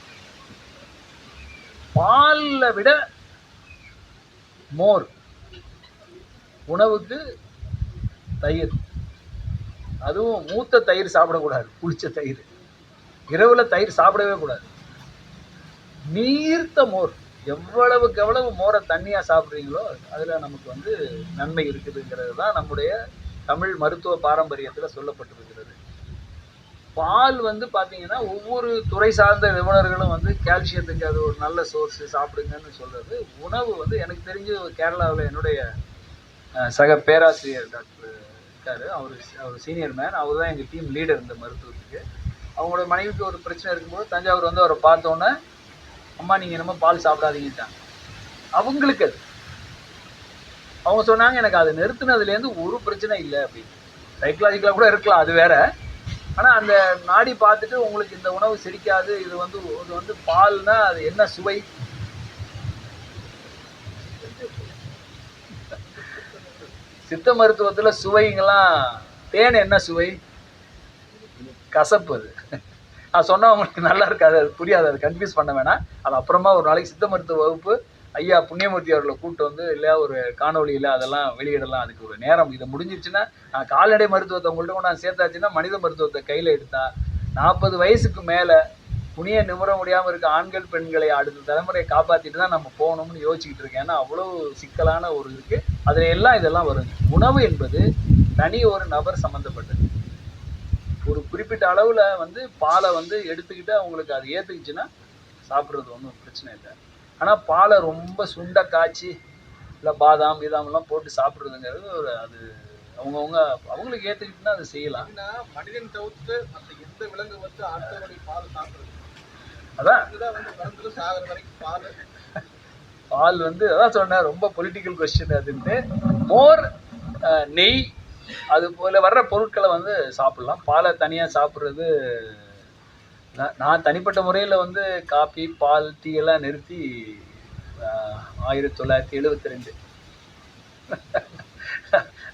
Speaker 1: பாலில் விட மோர், உணவுக்கு தயிர், அதுவும் மூத்த தயிர் சாப்பிடக்கூடாது, புளிச்ச தயிர். இரவில் தயிர் சாப்பிடவே கூடாது. நீர்த்த மோர், எவ்வளவுக்கு எவ்வளவு மோரை தண்ணியாக சாப்பிட்றீங்களோ அதில் நமக்கு வந்து நன்மை இருக்குதுங்கிறது தான் நம்முடைய தமிழ் மருத்துவ பாரம்பரியத்தில் சொல்லப்பட்டிருக்கிறது. பால் வந்து பார்த்தீங்கன்னா ஒவ்வொரு துறை சார்ந்த நிபுணர்களும் வந்து கால்சியத்துக்கு அது ஒரு நல்ல சோர்ஸு சாப்பிடுங்கன்னு சொல்கிறது. உணவு வந்து எனக்கு தெரிஞ்சு கேரளாவில் என்னுடைய சக பேராசிரியர் டாக்டர் இருக்கார், அவர் சீனியர் மேன், அவர் தான் எங்கள் டீம் லீடர் இந்த மருத்துவத்துக்கு. அவங்களோட மனைவிக்கு ஒரு பிரச்சனை இருக்கும்போது தஞ்சாவூர் வந்து அவரை பார்த்தோன்னே, அம்மா நீங்கள் என்னமோ பால் சாப்பிடாதீங்கட்டாங்க. அவங்களுக்கு அது அவங்க சொன்னாங்க, எனக்கு அது நிறுத்தினதுலேருந்து ஒரு பிரச்சனை இல்லை அப்படின்னு. சைக்கலாஜிக்கலாக கூட இருக்கலாம், அது வேற. ஆனால் அந்த நாடி பார்த்துட்டு உங்களுக்கு இந்த உணவு செரிக்காது, இது வந்து பால்னா அது என்ன சுவை, சித்த மருத்துவத்தில் சுவைங்கெல்லாம் தேன் என்ன சுவை, கசப்பு. அது நான் சொன்னால் உங்களுக்கு நல்லா இருக்காது, அது புரியாது, அது கன்ஃபியூஸ் பண்ண வேணாம். அது அப்புறமா ஒரு நாளைக்கு சித்த மருத்துவ வகுப்பு ஐயா புண்ணியமூர்த்தி அவர்களை கூப்பிட்டு வந்து இல்லையா ஒரு காணொலியில் அதெல்லாம் வெளியிடலாம். அதுக்கு ஒரு நேரம் இதை முடிஞ்சிருச்சுன்னா, நான் கால்நடை மருத்துவத்தை உங்கள்கிட்ட கொண்டு நான் சேர்த்தாச்சுன்னா மனித மருத்துவத்தை கையில் எடுத்தா 40 வயசுக்கு மேலே புனிய நிமிர முடியாமல் இருக்க ஆண்கள் பெண்களை அடுத்த தலைமுறையை காப்பாற்றிட்டு தான் நம்ம போகணும்னு யோசிச்சுக்கிட்டு இருக்கேன். ஏன்னா அவ்வளோ சிக்கலான ஒரு இருக்குது. அதில் எல்லாம் இதெல்லாம் வருது. உணவு என்பது தனி ஒரு நபர் சம்மந்தப்பட்டது. ஒரு குறிப்பிட்ட அளவில் வந்து பாலை வந்து எடுத்துக்கிட்டு அவங்களுக்கு அது ஏற்றுக்குச்சுன்னா சாப்பிட்றது ஒன்றும் பிரச்சனை இல்லை. ஆனால் பாலை ரொம்ப சுண்ட காய்ச்சி இல்லை பாதாம் கிதாமெல்லாம் போட்டு சாப்பிட்றதுங்கிறது ஒரு அது அவங்களுக்கு ஏற்றுக்கிட்டுனா அதை செய்யலாம்.
Speaker 4: மனிதன் தவிர்த்து மற்ற எந்த விலங்கு வந்து அடுத்தவருடைய பால் சாப்பிட்றது,
Speaker 1: அதான்
Speaker 4: வந்து பிறந்து சாகிற வரைக்கும்
Speaker 1: பால் வந்து அதான் சொன்னேன், ரொம்ப பொலிட்டிக்கல் கொஸ்டின் அதுன்ட்டு. மோர், நெய், அது போல் வர்ற பொருட்களை வந்து சாப்பிட்லாம். பாலை தனியாக சாப்பிட்றது நான் தனிப்பட்ட முறையில் வந்து காபி பால் டீ எல்லாம் நிறுத்தி 1972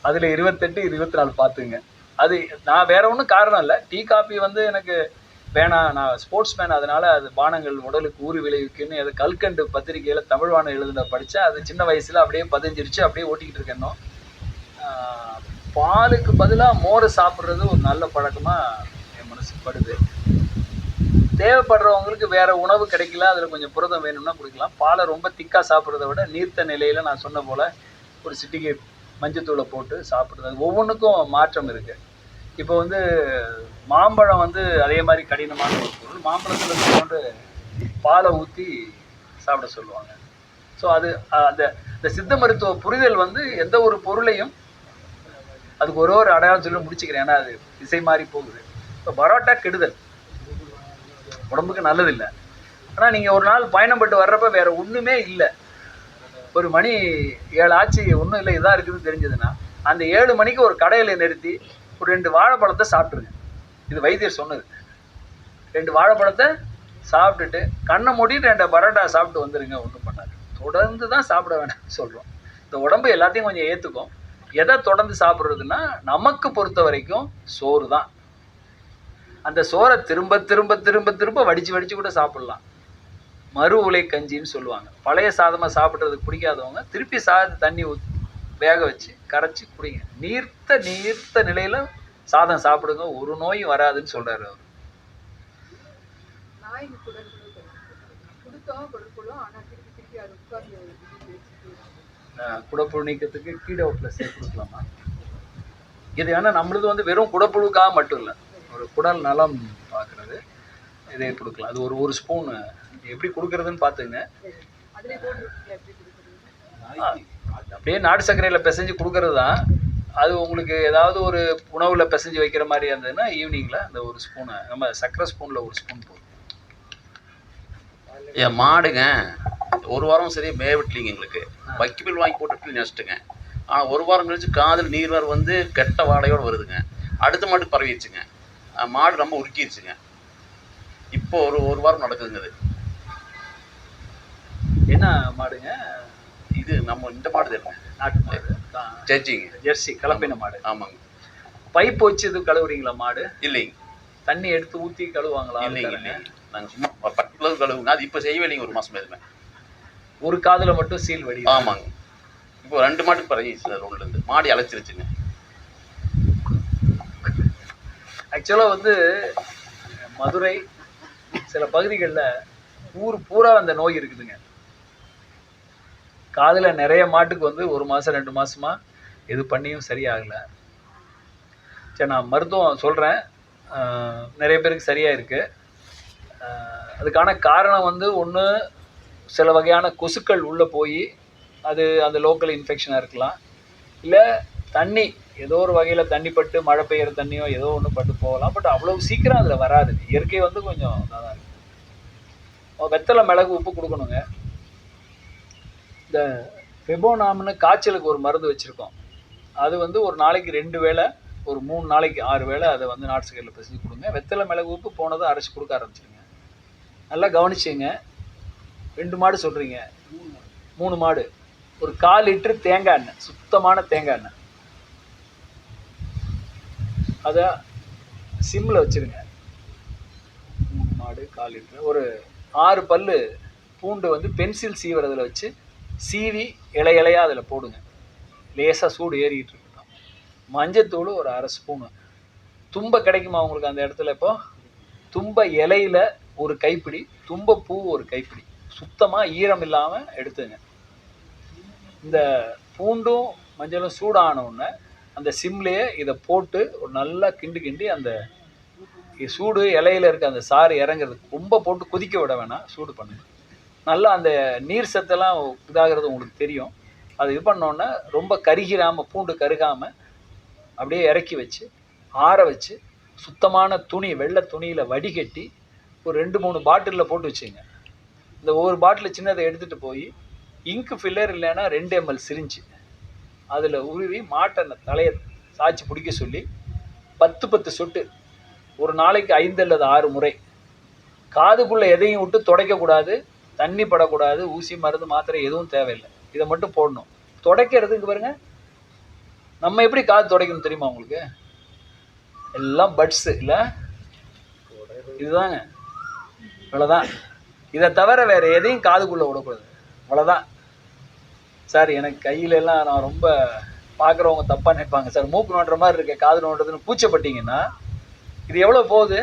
Speaker 1: அதில் 28 24 பார்த்துங்க. அது நான் வேற ஒன்றும் காரணம் இல்லை. டீ காபி வந்து எனக்கு வேணாம், நான் ஸ்போர்ட்ஸ் மேன், அதனால அது பானங்கள் உடலுக்கு ஊறு விளைவிக்குன்னு அது கல்கண்டு பத்திரிகையில் தமிழ்வாணம் எழுதுன படித்தேன். அது சின்ன வயசில் அப்படியே பதிஞ்சிருச்சு, அப்படியே ஓட்டிக்கிட்டு இருக்கேன். பாலுக்கு பதிலாக மோரை சாப்பிட்றது ஒரு நல்ல பழக்கமாக என் மனசுக்கு படுது. தேவைப்படுறவங்களுக்கு வேறு உணவு கிடைக்கல, அதில் கொஞ்சம் புரதம் வேணும்னா கொடுக்கலாம். பாலை ரொம்ப திக்காக சாப்பிட்றத விட நீர்த்த நிலையில் நான் சொன்ன போல் ஒரு சிட்டிகை மஞ்சத்தூளை போட்டு சாப்பிட்றது, ஒவ்வொன்றுக்கும் மாற்றம் இருக்குது. இப்போ வந்து மாம்பழம் வந்து அதே மாதிரி கடினமான ஒரு பொருள். மாம்பழத்தில் கொண்டு பாலை ஊற்றி சாப்பிட சொல்லுவாங்க. ஸோ அது அந்த சித்த மருத்துவ புரிதல் வந்து எந்த ஒரு பொருளையும் அதுக்கு ஒரு அடையாளம் சொல்லி முடிச்சுக்கிறேன். ஏன்னா அது திசை மாறி போகுது. இப்போ பரோட்டா கெடுதல், உடம்புக்கு நல்லதில்லை. ஆனால் நீங்கள் ஒரு நாள் பயணம் பட்டு வர்றப்ப வேறு ஒன்றுமே இல்லை, ஒரு மணி 7 ஆச்சு, ஒன்றும் இல்லை, இதாக இருக்குதுன்னு தெரிஞ்சதுன்னா அந்த 7 மணிக்கு ஒரு கடையில் நிறுத்தி ஒரு 2 வாழைப்பழத்தை சாப்பிட்ருங்க. இது வைத்தியர் சொன்னது. 2 வாழைப்பழத்தை சாப்பிட்டுட்டு கண்ணை மூடிட்டு 2 பரோட்டா சாப்பிட்டு வந்துடுங்க, ஒன்றும் பண்ணாது. தொடர்ந்து தான் சாப்பிட வேணாம்னு சொல்கிறோம். இந்த உடம்பு எல்லாத்தையும் கொஞ்சம் ஏற்றுக்கும். எதை தொடர்ந்து சாப்பிட்றதுன்னா நமக்கு பொறுத்த வரைக்கும் சோறு தான். அந்த சோறை திரும்ப திரும்ப திரும்ப திரும்ப வடித்து கூட சாப்பிட்லாம். மறு உலை கஞ்சின்னு சொல்லுவாங்க. பழைய சாதமாக சாப்பிட்றதுக்கு பிடிக்காதவங்க திருப்பி சாதத்தை தண்ணி வேக வச்சு கரைச்சி குடிங்க. நீர்த்த நிலையில் சாதம் சாப்பிடுங்க, ஒரு நோயும் வராதுன்னு சொல்கிறார் அவர். குடப்புழு நீக்கத்துக்கு கீடோ ப்ளஸ் கொடுக்கலாமா? இது ஏன்னா நம்மளது வந்து வெறும் குடப்புழுக்காக மட்டும் இல்லை, ஒரு குடல் நலம் பார்க்குறது, இதே கொடுக்கலாம். அது ஒரு ஸ்பூன் எப்படி கொடுக்குறதுன்னு பார்த்துங்க. அப்படியே நாட்டு சர்க்கரையில் பிசைஞ்சு கொடுக்கறது தான். அது உங்களுக்கு ஏதாவது ஒரு உணவில் பிசைஞ்சு வைக்கிற மாதிரி இருந்ததுன்னா ஈவினிங்கில் அந்த ஒரு ஸ்பூனை நம்ம சர்க்கரை ஸ்பூனில் ஒரு ஸ்பூன் போதும்.
Speaker 2: என் மாடுங்க ஒரு வாரம் சரியாக மேவட்லிங்க, எங்களுக்கு வைக்கபில் வாங்கி போட்டு நெஸ்ட்டுங்க. ஆனால் ஒரு வாரம் கழிச்சு காதில் நீர் வந்து கெட்ட வாடையோடு வருதுங்க. அடுத்த மாடு பரவிடுச்சுங்க. மாடு ரொம்ப உருக்கிடுச்சுங்க. இப்போ ஒரு வாரம் நடக்குதுங்க. அது
Speaker 1: என்ன மாடுங்க
Speaker 2: இது? நம்ம இந்த மாடு தெரியுங்க,
Speaker 1: நாட்டு மாடு, ஜெர்சி கலப்பின மாடு.
Speaker 2: ஆமாங்க.
Speaker 1: பைப் வச்சு இது கழுவுறீங்களா மாடு?
Speaker 2: இல்லைங்க.
Speaker 1: தண்ணி எடுத்து ஊற்றி கழுவாங்களா?
Speaker 2: இல்லைங்க, நாங்கள் சும்மா 10 கிலோ கழுவுங்க. அது இப்போ செய்ய வேலைங்க, ஒரு மாதம் எதுவுமே.
Speaker 1: ஒரு காதில் மட்டும் சீல் வடி.
Speaker 2: ஆமாங்க. இப்போ 2 மாட்டுக்கு பரவிடுச்சு ரோட்லேருந்து. மாடி அழைச்சிருச்சுங்க.
Speaker 1: ஆக்சுவலாக வந்து மதுரை சில பகுதிகளில் ஊர் பூரா அந்த நோய் இருக்குதுங்க. காதில் நிறைய மாட்டுக்கு வந்து 1 மாதம் 2 மாதமாக இது பண்ணியும் சரியாகலை. சரி, நான் மருத்துவம் சொல்கிறேன், நிறைய பேருக்கு சரியாக இருக்குது. அதுக்கான காரணம் வந்து ஒன்று சில வகையான கொசுக்கள் உள்ளே போய் அது அந்த லோக்கல் இன்ஃபெக்ஷனாக இருக்கலாம், இல்லை தண்ணி ஏதோ ஒரு வகையில் தண்ணி பட்டு மழை பெய்கிற தண்ணியோ ஏதோ ஒன்று பட்டு போகலாம். பட் அவ்வளோ சீக்கிரம் அதில் வராது. இயற்கை வந்து கொஞ்சம் நல்லா இருக்கும். வெத்தலை மிளகு உப்பு கொடுக்கணுங்க. இந்த ஃபெபோனாம்னு காய்ச்சலுக்கு ஒரு மருந்து வச்சுருக்கோம். அது வந்து ஒரு நாளைக்கு 2 வேளை, ஒரு 3 நாளைக்கு 6 வேளை அதை வந்து நாட்டு சக்கரையில் பிசைஞ்சு கொடுங்க. வெத்தலை மிளகு உப்பு போனதும் அரைச்சி கொடுக்க ஆரம்பிச்சிருங்க. நல்லா கவனிச்சுங்க. 2 மாடு சொல்கிறீங்க, 3 மாடு, ஒரு 1/4 லிட்டரு தேங்காய் எண்ணெய், சுத்தமான தேங்காய் எண்ணெய், அதை சிம்மில் வச்சுருங்க. 3 மாடு 1/4 லிட்டரு. ஒரு 6 பல்லு பூண்டு வந்து பென்சில் சீவுறதில் வச்சு சீவி இலையாக அதில் போடுங்க. லேசாக சூடு ஏறிக்கிட்டு இருக்கட்டும். மஞ்சத்தூள் ஒரு 1/2 ஸ்பூனு. தும்பை கிடைக்குமா உங்களுக்கு அந்த இடத்துல? இப்போ தும்பை இலையில் ஒரு கைப்பிடி, தும்பை பூ ஒரு கைப்பிடி, சுத்தமாக ஈரம் இல்லாமல் எடுத்துங்க. இந்த பூண்டும் மஞ்சளும் சூடானவுடனே அந்த சிம்லேயே இதை போட்டு ஒரு நல்லா கிண்டி அந்த சூடு இலையில் இருக்க அந்த சாறு இறங்குறதுக்கு ரொம்ப போட்டு கொதிக்க விட வேணாம், சூடு பண்ணுங்க. நல்லா அந்த நீர் சத்தெல்லாம் இதாகிறது உங்களுக்கு தெரியும். அது இது பண்ணோன்னே ரொம்ப கருகிராமல், பூண்டு கருகாமல் அப்படியே இறக்கி வச்சு ஆற வச்சு சுத்தமான துணி, வெள்ளை துணியில் வடிகட்டி ஒரு 2-3 பாட்டிலில் போட்டு வச்சுங்க. இந்த ஒவ்வொரு பாட்டில் சின்னதை எடுத்துகிட்டு போய் இங்கு ஃபில்லர் இல்லைன்னா 2 ml சிரிஞ்சு அதில் உருவி மாட்டை தலையை சாய்ச்சி பிடிக்க சொல்லி 10 சொட்டு ஒரு நாளைக்கு 5 அல்லது 6 முறை. காதுக்குள்ளே எதையும் விட்டு துடைக்கக்கூடாது, தண்ணி படக்கூடாது, ஊசி மருந்து மாத்திரை எதுவும் தேவையில்லை. இதை மட்டும் போடணும். துடைக்கிறதுக்கு பாருங்க, நம்ம எப்படி காது துடைக்கணும் தெரியுமா உங்களுக்கு? எல்லாம் பட்ஸு இல்லை, இதுதாங்க, இவ்வளோதான். இதை தவிர வேறு எதையும் காதுக்குள்ளே விடக்கூடாது, அவ்வளோதான். சார் எனக்கு கையிலெல்லாம் நான் ரொம்ப பார்க்குறவங்க தப்பாக நினைப்பாங்க, சார் மூக்கு நோண்டுற மாதிரி இருக்க காது நோண்டுறதுன்னு கூச்சப்பட்டீங்கன்னா இது எவ்வளோ போகுது?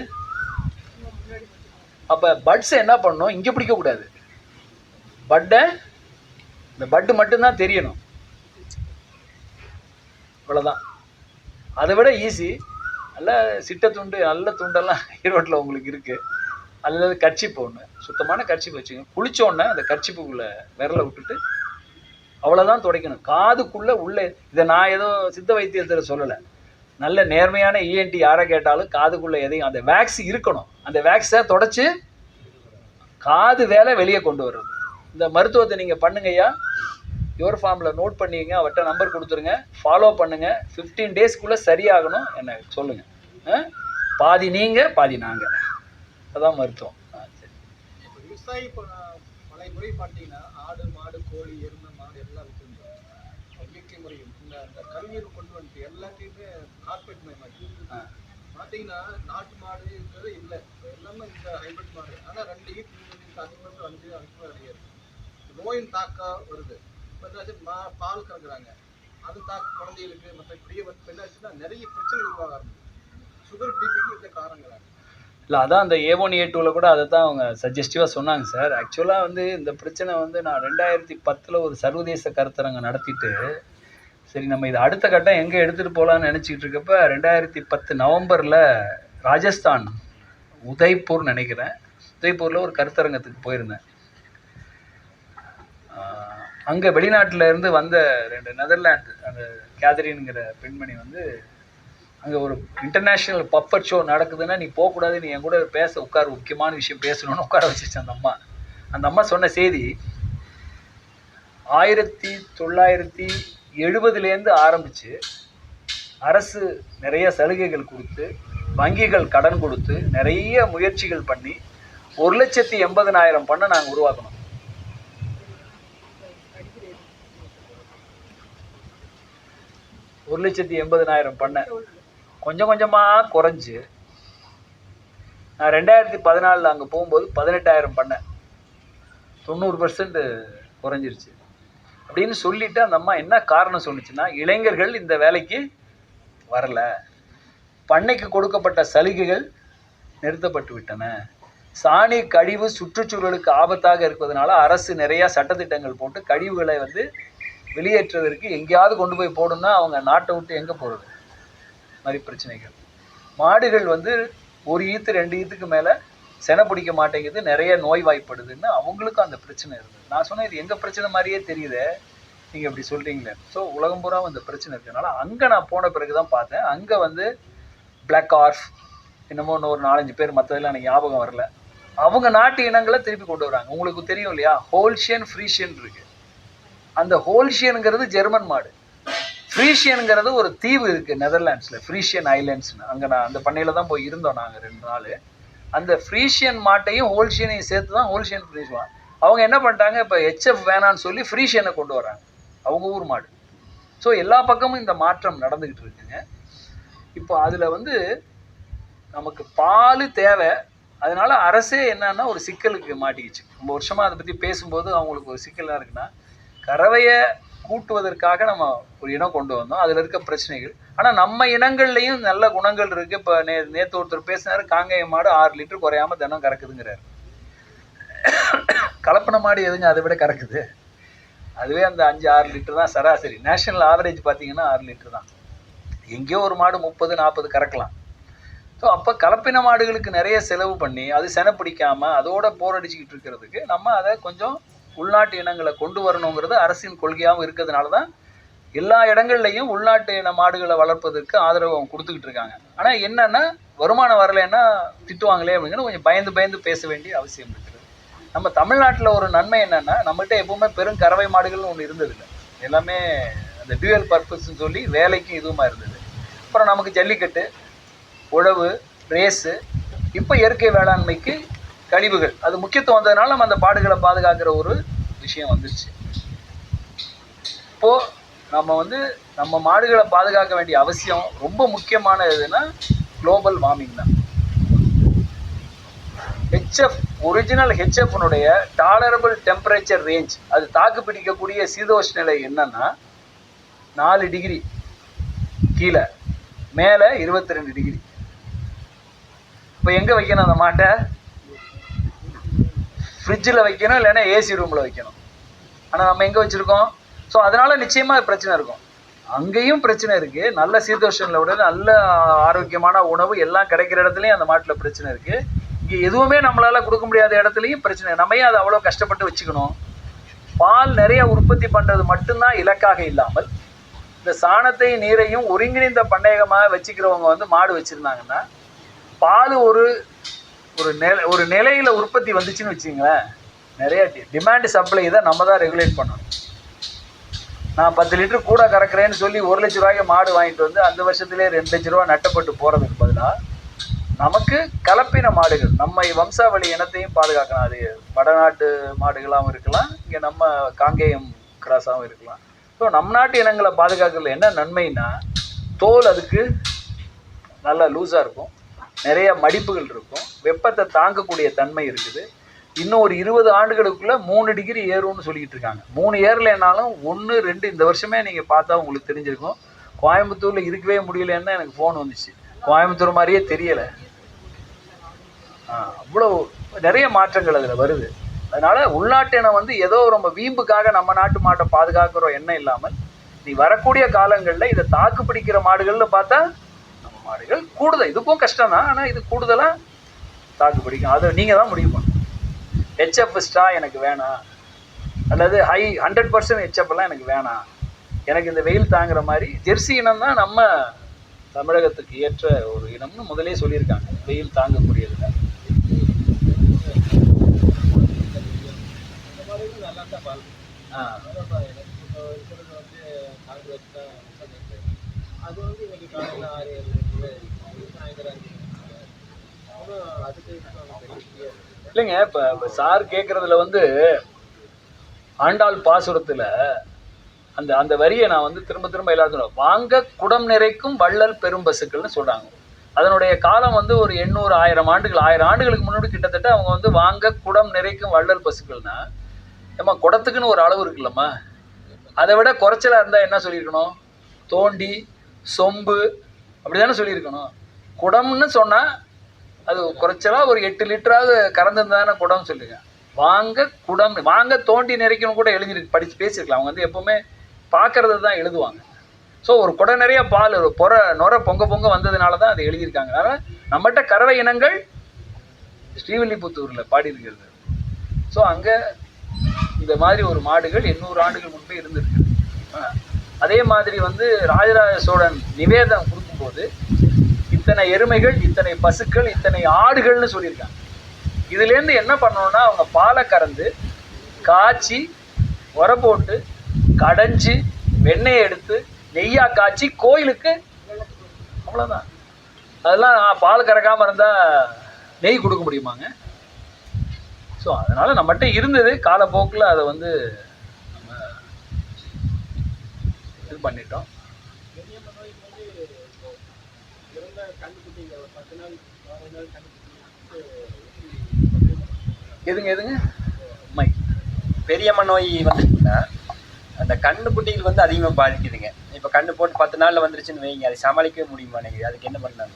Speaker 1: அப்போ பட்ஸை என்ன பண்ணணும்? இங்கே பிடிக்கக்கூடாது, பட்டை, இந்த பட்டு மட்டும்தான் தெரியணும், இவ்வளோதான். அதை விட ஈஸி. நல்ல சிட்டை துண்டு, நல்ல துண்டெல்லாம் ஈரோட்டில் உங்களுக்கு இருக்குது. அல்லது கர்ச்சிப்பு ஒன்று, சுத்தமான கர்ச்சிப்பு வச்சுங்க. குளித்தோடனே அந்த கர்ச்சிப்புக்குள்ளே விரலை விட்டுட்டு அவ்வளோதான் துடைக்கணும். காதுக்குள்ளே உள்ளே, இதை நான் ஏதோ சித்த வைத்தியத்தில் சொல்லலை, நல்ல நேர்மையான இஎன்டி யாரை கேட்டாலும் காதுக்குள்ளே எதையும் அந்த வேக்ஸ் இருக்கணும். அந்த வேக்ஸை தொடச்சி காது வேலை வெளியே கொண்டு வர்றது. இந்த மருத்துவத்தை நீங்கள் பண்ணுங்கய்யா. யுவர் ஃபார்மில் நோட் பண்ணிங்க, அவர்கிட்ட நம்பர் கொடுத்துருங்க, ஃபாலோ பண்ணுங்கள். 15 டேஸ்க்குள்ளே சரியாகணும். என்ன சொல்லுங்கள். பாதி நீங்கள் பாதி நாங்கள், அதான் மருத்துவம். சரி.
Speaker 4: இப்போ விவசாயி பழைய முறை பார்த்தீங்கன்னா ஆடு மாடு கோழி எருமை மாடு எல்லாம் வச்சுருந்தோம். இயற்கை முறையும் இந்த கல்வியை கொண்டு வந்துட்டு எல்லாத்தையுமே கார்பரேட் மயமாக்கி பார்த்தீங்கன்னா நாட்டு மாடு இருக்கிறது இல்லை, எல்லாமே இந்த ஹைபிரிட் மாடு. ஆனால் 2 ஈட்டு 5 அடியாது. நோயின் தாக்கம் வருது. இப்போ என்னாச்சு, பால் கறக்குறாங்க, அது தாக்கம் குழந்தைகளுக்கு மற்ற இப்படியே வந்து என்னாச்சுன்னா நிறைய பிரச்சனை உருவாக ஆரம்பிச்சு. சுகர் பிபிக்கு இந்த காரணங்கிறாங்க.
Speaker 1: இல்லை, அதான் அந்த A1 A2வில் கூட அதை தான் அவங்க சஜஸ்டிவாக சொன்னாங்க சார். ஆக்சுவலாக வந்து இந்த பிரச்சனை வந்து நான் 2010 ஒரு சர்வதேச கருத்தரங்கம் நடத்திட்டு, சரி நம்ம இதை அடுத்த கட்டம் எங்கே எடுத்துகிட்டு போகலான்னு நினச்சிக்கிட்டு இருக்கப்ப 2010 நவம்பரில் ராஜஸ்தான் உதய்பூர் நினைக்கிறேன், உதய்பூரில் ஒரு கருத்தரங்கத்துக்கு போயிருந்தேன். அங்கே வெளிநாட்டில் இருந்து வந்த 2 நெதர்லாந்து, அந்த கேதரின்ங்கிற பெண்மணி வந்து, அங்கே ஒரு இன்டர்நேஷ்னல் பப்பட் ஷோ நடக்குதுன்னா நீ போகக்கூடாது, நீ என் கூட பேச உட்கார, முக்கியமான விஷயம் பேசணும்னு உட்கார வச்சிச்சு அந்த அம்மா. அந்த அம்மா சொன்ன செய்தி, 1970லேருந்து ஆரம்பித்து அரசு நிறைய சலுகைகள் கொடுத்து, வங்கிகள் கடன் கொடுத்து, நிறைய முயற்சிகள் பண்ணி 1,80,000 பண்ணை நாங்கள் உருவாக்கணும். $1,80,000 பண்ணை கொஞ்சம் கொஞ்சமாக குறைஞ்சி, நான் 2014 அங்கே போகும்போது 18,000 பண்ணேன், 90% குறைஞ்சிருச்சு அப்படின்னு சொல்லிட்டு அந்த அம்மா என்ன காரணம் சொன்னிச்சுன்னா, இளைஞர்கள் இந்த வேலைக்கு வரல, பண்ணைக்கு கொடுக்கப்பட்ட சலுகைகள் நிறுத்தப்பட்டு விட்டன, சாணி கழிவு சுற்றுச்சூழலுக்கு ஆபத்தாக இருப்பதனால அரசு நிறையா சட்டத்திட்டங்கள் போட்டு கழிவுகளை வந்து வெளியேற்றுவதற்கு எங்கேயாவது கொண்டு போய் போடணும்னா அவங்க நாட்டை விட்டு எங்கே போகிறது மாதிரி பிரச்சனைகள். மாடுகள் வந்து 1 ஈத்து 2 ஈத்துக்கு மேலே செனை பிடிக்க மாட்டேங்குது, நிறைய நோய் வாய்ப்படுதுன்னு அவங்களுக்கும் அந்த பிரச்சனை இருந்தது. நான் சொன்னேன், இது எங்கள் பிரச்சனை மாதிரியே தெரியுது, நீங்கள் இப்படி சொல்கிறீங்களே. ஸோ உலகம் பூரா இந்த பிரச்சனை இருக்கிறதுனால அங்கே நான் போன பிறகு தான் பார்த்தேன். அங்கே வந்து பிளாக் ஆர்ஃப் என்னமோ இன்னொரு 4-5 பேர், மற்றதெல்லாம் எனக்கு ஞாபகம் வரல, அவங்க நாட்டு இனங்களை திருப்பி கொண்டு வராங்க. உங்களுக்கு தெரியும் இல்லையா, ஹோல்ஷியன் ஃப்ரீஷியன் இருக்குது. அந்த ஹோல்ஷியனுங்கிறது ஜெர்மன் மாடு, ஃப்ரீஷியனுங்கிறது ஒரு தீவு இருக்குது நெதர்லாண்ட்ஸில், ஃப்ரீஷியன் ஐலேண்ட்ஸ்னு. அங்கே நான் அந்த பண்ணையில் தான் போய் இருந்தோம் நாங்கள் 2 நாள். அந்த ஃப்ரீஷியன் மாட்டையும் ஹோல்ஷியனையும் சேர்த்து தான் ஹோல்ஷியன் ஃப்ரீஷியன். அவங்க என்ன பண்ணிட்டாங்க, இப்போ ஹெச்எஃப் வேணான்னு சொல்லி ஃப்ரீஷியனை கொண்டு வராங்க, அவங்க ஊர் மாடு. ஸோ எல்லா பக்கமும் இந்த மாற்றம் நடந்துக்கிட்டு இருக்குங்க. இப்போ அதில் வந்து நமக்கு பால் தேவை. அதனால அரசே என்னன்னா ஒரு சிக்கலுக்கு மாட்டிக்கிச்சு. ரொம்ப வருஷமாக அதை பற்றி பேசும்போது அவங்களுக்கு ஒரு சிக்கலாக இருக்குன்னா, கறவையை கூட்டுவதற்காக நம்ம ஒரு இனம் கொண்டு வந்தோம், அதில் இருக்க பிரச்சனைகள். ஆனால் நம்ம இனங்கள்லையும் நல்ல குணங்கள் இருக்குது. இப்போ நேற்று ஒருத்தர் பேசினார், காங்கேய மாடு 6 லிட்டர் குறையாமல் தினம் கறக்குதுங்கிறார். கலப்பன மாடு எதுங்க அதை விட கறக்குது? அதுவே அந்த 5-6 லிட்டர் தான் சராசரி. நேஷனல் ஆவரேஜ் பார்த்தீங்கன்னா 6 லிட்டர் தான். எங்கேயோ ஒரு மாடு 30-40 கறக்கலாம். ஸோ அப்போ கலப்பின மாடுகளுக்கு நிறைய செலவு பண்ணி அது செனை பிடிக்காமல் அதோட போர் அடிச்சுக்கிட்டு இருக்கிறதுக்கு நம்ம அதை கொஞ்சம் உள்நாட்டு இனங்களை கொண்டு வரணுங்கிறது அரசின் கொள்கையாகவும் இருக்கிறதுனால தான் எல்லா இடங்கள்லையும் உள்நாட்டு இன மாடுகளை வளர்ப்பதற்கு ஆதரவு அவங்க கொடுத்துக்கிட்டு இருக்காங்க. ஆனால் என்னென்னா, வருமானம் வரலைன்னா திட்டுவாங்களே அப்படிங்கிற கொஞ்சம் பயந்து பேச வேண்டிய அவசியம் இருக்குது. நம்ம தமிழ்நாட்டில் ஒரு நன்மை என்னென்னா, நம்மகிட்ட எப்பவுமே பெரும் கறவை மாடுகள்னு ஒன்று இருந்ததில்லை. எல்லாமே அந்த டியூவல் பர்பஸ்ன்னு சொல்லி வேலைக்கும் இதுவுமா இருந்தது. அப்புறம் நமக்கு ஜல்லிக்கட்டு, உழவு, ரேஸு, இப்போ இயற்கை வேளாண்மைக்கு கழிவுகள், அது முக்கியத்துவம் வந்ததுனால நம்ம அந்த பாடுகளை பாதுகாக்கிற ஒரு விஷயம் வந்துருச்சு. இப்போது நம்ம வந்து நம்ம மாடுகளை பாதுகாக்க வேண்டிய அவசியம் ரொம்ப முக்கியமான எதுன்னா குளோபல் வார்மிங் தான். ஹெச்எஃப், ஒரிஜினல் ஹெச்எஃப்னுடைய டாலரபிள் டெம்பரேச்சர் ரேஞ்ச், அது தாக்கு பிடிக்கக்கூடிய சீதோஷ்ண நிலை என்னன்னா 4 டிகிரி கீழே, மேலே 22 டிகிரி. இப்போ எங்கே வைக்கணும் அந்த மாட்டை? ஃப்ரிட்ஜில் வைக்கணும், இல்லைன்னா ஏசி ரூமில் வைக்கணும். ஆனால் நம்ம எங்கே வச்சுருக்கோம்? ஸோ அதனால் நிச்சயமாக பிரச்சனை இருக்கும். அங்கேயும் பிரச்சனை இருக்குது. நல்ல சீதோஷ்ண விட நல்ல ஆரோக்கியமான உணவு எல்லாம் கிடைக்கிற இடத்துலையும் அந்த மாட்டில் பிரச்சனை இருக்குது. இங்கே எதுவுமே நம்மளால் கொடுக்க முடியாத இடத்துலையும் பிரச்சனை. நம்ம ஏன் அதை அவ்வளோ கஷ்டப்பட்டு வச்சுக்கணும்? பால் நிறைய உற்பத்தி பண்ணுறது மட்டும்தான் இலக்காக இல்லாமல், இந்த சாணத்தையும் நீரையும் ஒருங்கிணைந்த பண்ணையகமாக வச்சுக்கிறவங்க வந்து மாடு வச்சுருந்தாங்கன்னா, பால் ஒரு நிலையில் உற்பத்தி வந்துச்சுன்னு வச்சுங்களேன், நிறைய டிமாண்ட் சப்ளை இதை நம்ம தான் ரெகுலேட் பண்ணணும். நான் 10 லிட்டர் கூட கறக்கிறேன்னு சொல்லி 1 லட்ச ரூபாய்க்கு மாடு வாங்கிட்டு வந்து அந்த வருஷத்துலேயே 2 லட்ச ரூபா நட்டப்பட்டு போகிறதுக்கு பதிலாக நமக்கு கலப்பின மாடுகள், நம்ம வம்சாவளி இனத்தையும் பாதுகாக்கணும். அது வடநாட்டு மாடுகளாகவும் இருக்கலாம், இங்கே நம்ம காங்கேயம் கிராஸாகவும் இருக்கலாம். ஸோ நம் நாட்டு இனங்களை பாதுகாக்கிறதுல என்ன நன்மைன்னா, தோல் அதுக்கு நல்லா லூஸாக இருக்கும், நிறைய மடிப்புகள் இருக்கும், வெப்பத்தை தாங்கக்கூடிய தன்மை இருக்குது. இன்னும் ஒரு 20 ஆண்டுகளுக்குள்ளே 3 டிகிரி ஏறும்னு சொல்லிக்கிட்டு இருக்காங்க. 3 ஏறலைனாலும் 1, 2 இந்த வருஷமே நீங்கள் பார்த்தா உங்களுக்கு தெரிஞ்சிருக்கும். கோயம்புத்தூரில் இருக்கவே முடியலன்னு எனக்கு ஃபோன் வந்துச்சு. கோயம்புத்தூர் மாதிரியே தெரியலை. அவ்வளோ நிறைய மாற்றங்கள் அதில் வருது. அதனால் உள்நாட்டு இனம் வந்து ஏதோ ரொம்ப வீம்புக்காக நம்ம நாட்டு மாட்டை பாதுகாக்கிற எண்ணம் இல்லாமல், நீ வரக்கூடிய காலங்களில் இதை தாக்கு பிடிக்கிற மாடுகள்னு பார்த்தா நம்ம மாடுகள் கூடுதல், இதுக்கும் கஷ்டம் தான், ஆனால் இது கூடுதலாக தாக்கு பிடிக்கும். அதை நீங்கள் தான் முடிவு பண்ணணும். ஹெச்எஃப் ஸ்டா எனக்கு வேணாம், அல்லது 100% ஹெச்எஃப்லாம் எனக்கு வேணாம், எனக்கு இந்த வெயில் தாங்குற மாதிரி ஜெர்சி இனம் தான் நம்ம தமிழகத்துக்கு ஏற்ற ஒரு இனம்னு முதலே சொல்லியிருக்காங்க, வெயில் தாங்கக்கூடியதில்லை. இல்லைங்க, இப்போ சார் கேட்குறதுல வந்து ஆண்டாள் பாசுரத்தில் அந்த வரியை நான் வந்து திரும்ப எல்லாரும் வாங்க குடம் நிறைக்கும் வள்ளல் பெரும் பசுக்கள்னு சொல்கிறாங்க. அதனுடைய காலம் வந்து ஒரு 800-1000 ஆண்டுகள், 1000 ஆண்டுகளுக்கு முன்னாடி கிட்டத்தட்ட அவங்க வந்து வாங்க குடம் நிறைக்கும் வள்ளல் பசுக்கள்னா, ஏம்மா குடத்துக்குன்னு ஒரு அளவு இருக்குல்லம்மா, அதை விட குறைச்சலாக இருந்தால் என்ன சொல்லியிருக்கணும்? தோண்டி, சொம்பு, அப்படி தானே சொல்லியிருக்கணும். குடம்னு சொன்னால் அது குறைச்சலாக ஒரு 8 லிட்டராவது கறந்துருந்தானே குடம்னு சொல்லுங்க. வாங்க குடம், வாங்க தோண்டி நிறைக்கணும் கூட எழுதிருக்கு, படித்து பேசியிருக்கலாம். அவங்க வந்து எப்போவுமே பார்க்கறது தான் எழுதுவாங்க. ஸோ ஒரு குடம் நிறைய பால், ஒரு நுர பொங்க வந்ததுனால தான் அதை எழுதியிருக்காங்க. அதனால் நம்மகிட்ட கறவை இனங்கள் ஸ்ரீவில்லிபுத்தூரில் பாடியிருக்கிறது. ஸோ அங்கே இந்த மாதிரி ஒரு மாடுகள் 800 ஆண்டுகள் முன்பே இருந்திருக்கு. அதே மாதிரி வந்து ராஜராஜ சோழன் நிவேதனம் கொடுக்கும்போது இத்தனை எருமைகள், இத்தனை பசுக்கள், இத்தனை ஆடுகள்னு சொல்லியிருக்காங்க. இதுலேருந்து என்ன பண்ணணும்னா அவங்க பாலை கறந்து காய்ச்சி உர போட்டு கடைஞ்சி வெண்ணெயை எடுத்து நெய்யா காய்ச்சி கோயிலுக்கு, அவ்வளோதான். அதெல்லாம் பால் கறக்காமல் இருந்தால் நெய் கொடுக்க முடியுமாங்க? ஸோ அதனால் நம்மகிட்ட இருந்தது, காலப்போக்கில் அதை வந்து நம்ம இது பண்ணிட்டோம்.
Speaker 4: பெரியம்மா நோய்க்கு வந்து இறந்த கண்டுபிடிங்க ஒரு 10 நாள் 12 நாள் கண்டுபிடிச்சு
Speaker 1: எதுங்க மை
Speaker 3: பெரியம்மா நோய் வந்துச்சுன்னா அந்த கண்ணுக்குட்டிகள் வந்து அதிகமாக பாதிக்குதுங்க. இப்போ கண்ணு போட்டு 10 நாளில் வந்துருச்சுன்னு வைங்க, அதை சமாளிக்கவே முடியுமா நீங்கள்? அதுக்கு என்ன பண்ணாங்க?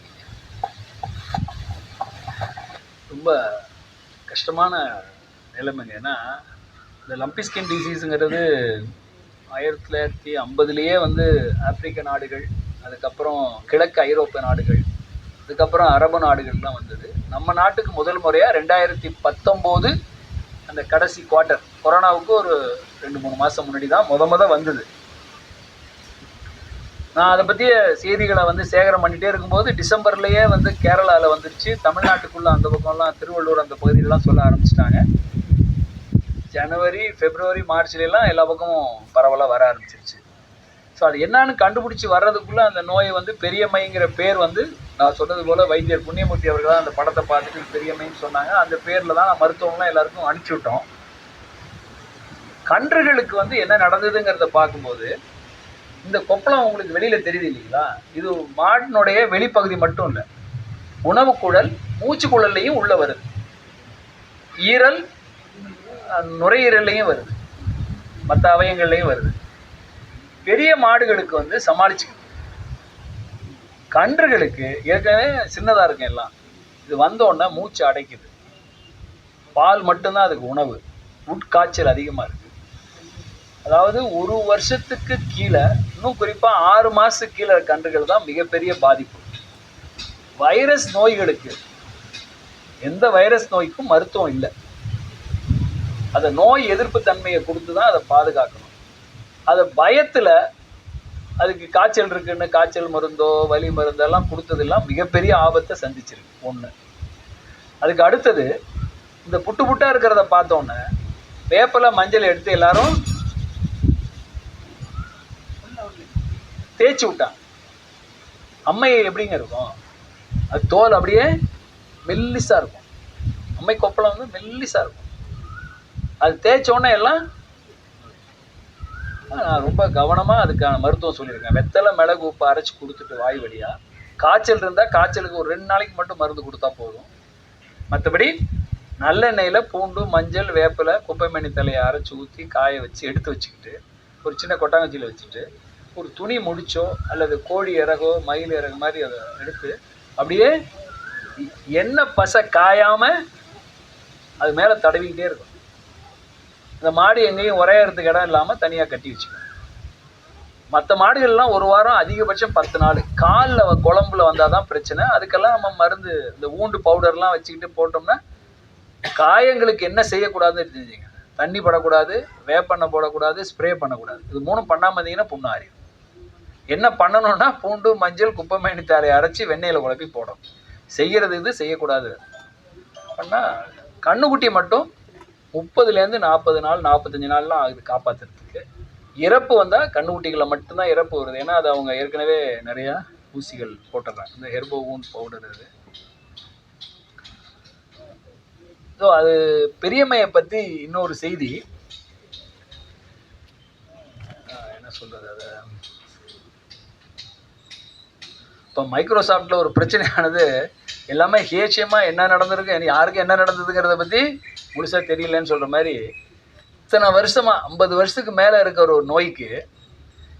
Speaker 1: ரொம்ப கஷ்டமான நிலைமைங்க. ஏன்னா இந்த லம்பி ஸ்கின் டிசீஸுங்கிறது 1950லேயே வந்து ஆப்பிரிக்க நாடுகள், அதுக்கப்புறம் கிழக்கு ஐரோப்பிய நாடுகள், அதுக்கப்புறம் அரபு நாடுகள்லாம் வந்தது. நம்ம நாட்டுக்கு முதல் முறையாக 2019 அந்த கடைசி குவார்ட்டர், கொரோனாவுக்கு ஒரு 2-3 மாதம் முன்னாடி தான் முத வந்தது. நான் அதை பற்றிய செய்திகளை வந்து சேகரம் பண்ணிகிட்டே இருக்கும்போது டிசம்பர்லேயே வந்து கேரளாவில் வந்துருச்சு. தமிழ்நாட்டுக்குள்ளே அந்த பக்கம்லாம் திருவள்ளூர் அந்த பகுதியிலலாம் சொல்ல ஆரம்பிச்சிட்டாங்க. ஜனவரி, பிப்ரவரி, மார்ச்லாம் எல்லா பக்கமும் பரவலாக வர ஆரம்பிச்சிருச்சு. ஸோ அது என்னான்னு கண்டுபிடிச்சி வர்றதுக்குள்ளே அந்த நோயை வந்து பெரியம்மைங்கிற பேர் வந்து, நான் சொன்னது போல் வைத்தியர் புண்ணியமூர்த்தி அவர்கள் தான் அந்த படத்தை பார்த்துட்டு பெரியம்மைன்னு சொன்னாங்க. அந்த பேரில் தான் மருத்துவம்லாம் எல்லாருக்கும் அனுப்பிச்சி விட்டோம். கன்றுகளுக்கு வந்து என்ன நடந்ததுங்கிறத பார்க்கும்போது இந்த கொப்பளம் உங்களுக்கு வெளியில் தெரியுது இல்லைங்களா? இது மாட்டினுடைய வெளிப்பகுதி மட்டும் இல்லை, உணவு குழல், மூச்சு குழல்லையும் உள்ளே வருது, ஈரல், நுரையீரல்லையும் வருது, மற்ற அவயங்கள்லையும் வருது. பெரிய மாடுகளுக்கு வந்து சமாளிச்சுக்கணும். கன்றுகளுக்கு ஏற்கனவே சின்னதாக இருக்கும் எல்லாம், இது வந்தோடனே மூச்சு அடைக்குது, பால் மட்டும்தான் அதுக்கு உணவு, உட்காய்ச்சல் அதிகமாக இருக்குது. அதாவது 1 வருஷத்துக்கு கீழே, இன்னும் குறிப்பாக 6 மாதத்துக்கு கீழே கன்றுகள் தான் மிகப்பெரிய பாதிப்பு. வைரஸ் நோய்களுக்கு, எந்த வைரஸ் நோய்க்கும் மருத்துவம் இல்லை. அதை நோய் எதிர்ப்பு தன்மையை கொடுத்து தான் அதை பாதுகாக்கணும். அதை பயத்தில் அதுக்கு காய்ச்சல் இருக்குன்னு காய்ச்சல் மருந்தோ வலி மருந்தெல்லாம் கொடுத்ததெல்லாம் மிகப்பெரிய ஆபத்தை சந்திச்சிருக்கு. ஒன்று. அதுக்கு அடுத்தது, இந்த புட்டு புட்டாக இருக்கிறத பார்த்தோன்னே வேப்பலை மஞ்சள் எடுத்து எல்லாரும் தேய்ச்சி விட்டாங்க. அம்மை எப்படிங்க இருக்கும்? அது தோல் அப்படியே மெல்லிஸாக இருக்கும். அம்மை கொப்பளம் வந்து மெல்லிஸாக இருக்கும். அது தேய்ச்சோன்னே எல்லாம் நான் ரொம்ப கவனமாக அதுக்கான மருத்துவம் சொல்லியிருக்கேன். வெத்தலை மிளகு உப்பு அரைச்சி கொடுத்துட்டு வாய் வழியாக, காய்ச்சல் இருந்தால் காய்ச்சலுக்கு ஒரு 2 நாளைக்கு மட்டும் மருந்து கொடுத்தா போதும். மற்றபடி நல்லெண்ணெயில் பூண்டு, மஞ்சள், வேப்பிலை, குப்பைமணி தலையை அரைச்சி ஊற்றி காய வச்சு எடுத்து வச்சுக்கிட்டு, ஒரு சின்ன கொட்டாங்கச்சியில் வச்சுட்டு, ஒரு துணி முடிச்சோ அல்லது கோழி இறகோ மயில் இறகு மாதிரி அதை எடுத்து அப்படியே எண்ணெய் பசை காயாமல் அது மேலே தடவிக்கிட்டே இருக்கும். இந்த மாடு எங்கேயும் உரையறதுக்கு இடம் இல்லாமல் தனியாக கட்டி வச்சுக்கணும். மற்ற மாடுகள்லாம் 1 வாரம், அதிகபட்சம் 10 நாள். காலில் குழம்புல வந்தால் தான் பிரச்சனை. அதுக்கெல்லாம் நம்ம மருந்து, இந்த ஊண்டு பவுடர்லாம் வச்சுக்கிட்டு போட்டோம்னா, காயங்களுக்கு என்ன செய்யக்கூடாதுன்னு தெரிஞ்சுங்க. தண்ணி படக்கூடாது, வேப்பெண்ணெய் போடக்கூடாது, ஸ்ப்ரே பண்ணக்கூடாது. இது 3 பண்ணாமல் இருந்தீங்கன்னா புண்ணு ஆறிடும். என்ன பண்ணணும்னா பூண்டு, மஞ்சள், குப்பைமேனி தாரை அரைச்சி வெண்ணெயில் குழப்பி போடும். செய்கிறது இது, செய்யக்கூடாது. பண்ணால் கண்ணுக்குட்டி மட்டும் 30லேருந்து 40 நாள் 45 நாள்லாம் ஆகுது காப்பாற்றுறதுக்கு. இறப்பு வந்தால் கண்ணுக்குட்டிகளை மட்டும்தான் இறப்பு வருது. ஏன்னா அது அவங்க ஏற்கனவே நிறையா ஊசிகள் போட்டுடுறாங்க. இந்த ஹெர்போ வூண்ட் பவுடர் இது. ஸோ அது பெரியம்மையை பற்றி இன்னொரு செய்தி என்ன சொல்கிறது, அதை இப்போ மைக்ரோசாஃப்டில் ஒரு பிரச்சனையானது எல்லாமே ஹேச்சியமாக என்ன நடந்திருக்கு, யாருக்கு என்ன நடந்ததுங்கிறத பற்றி முழுசாக தெரியலன்னு சொல்கிற மாதிரி, இத்தனை வருஷமாக 50 வருஷத்துக்கு மேலே இருக்கிற ஒரு நோய்க்கு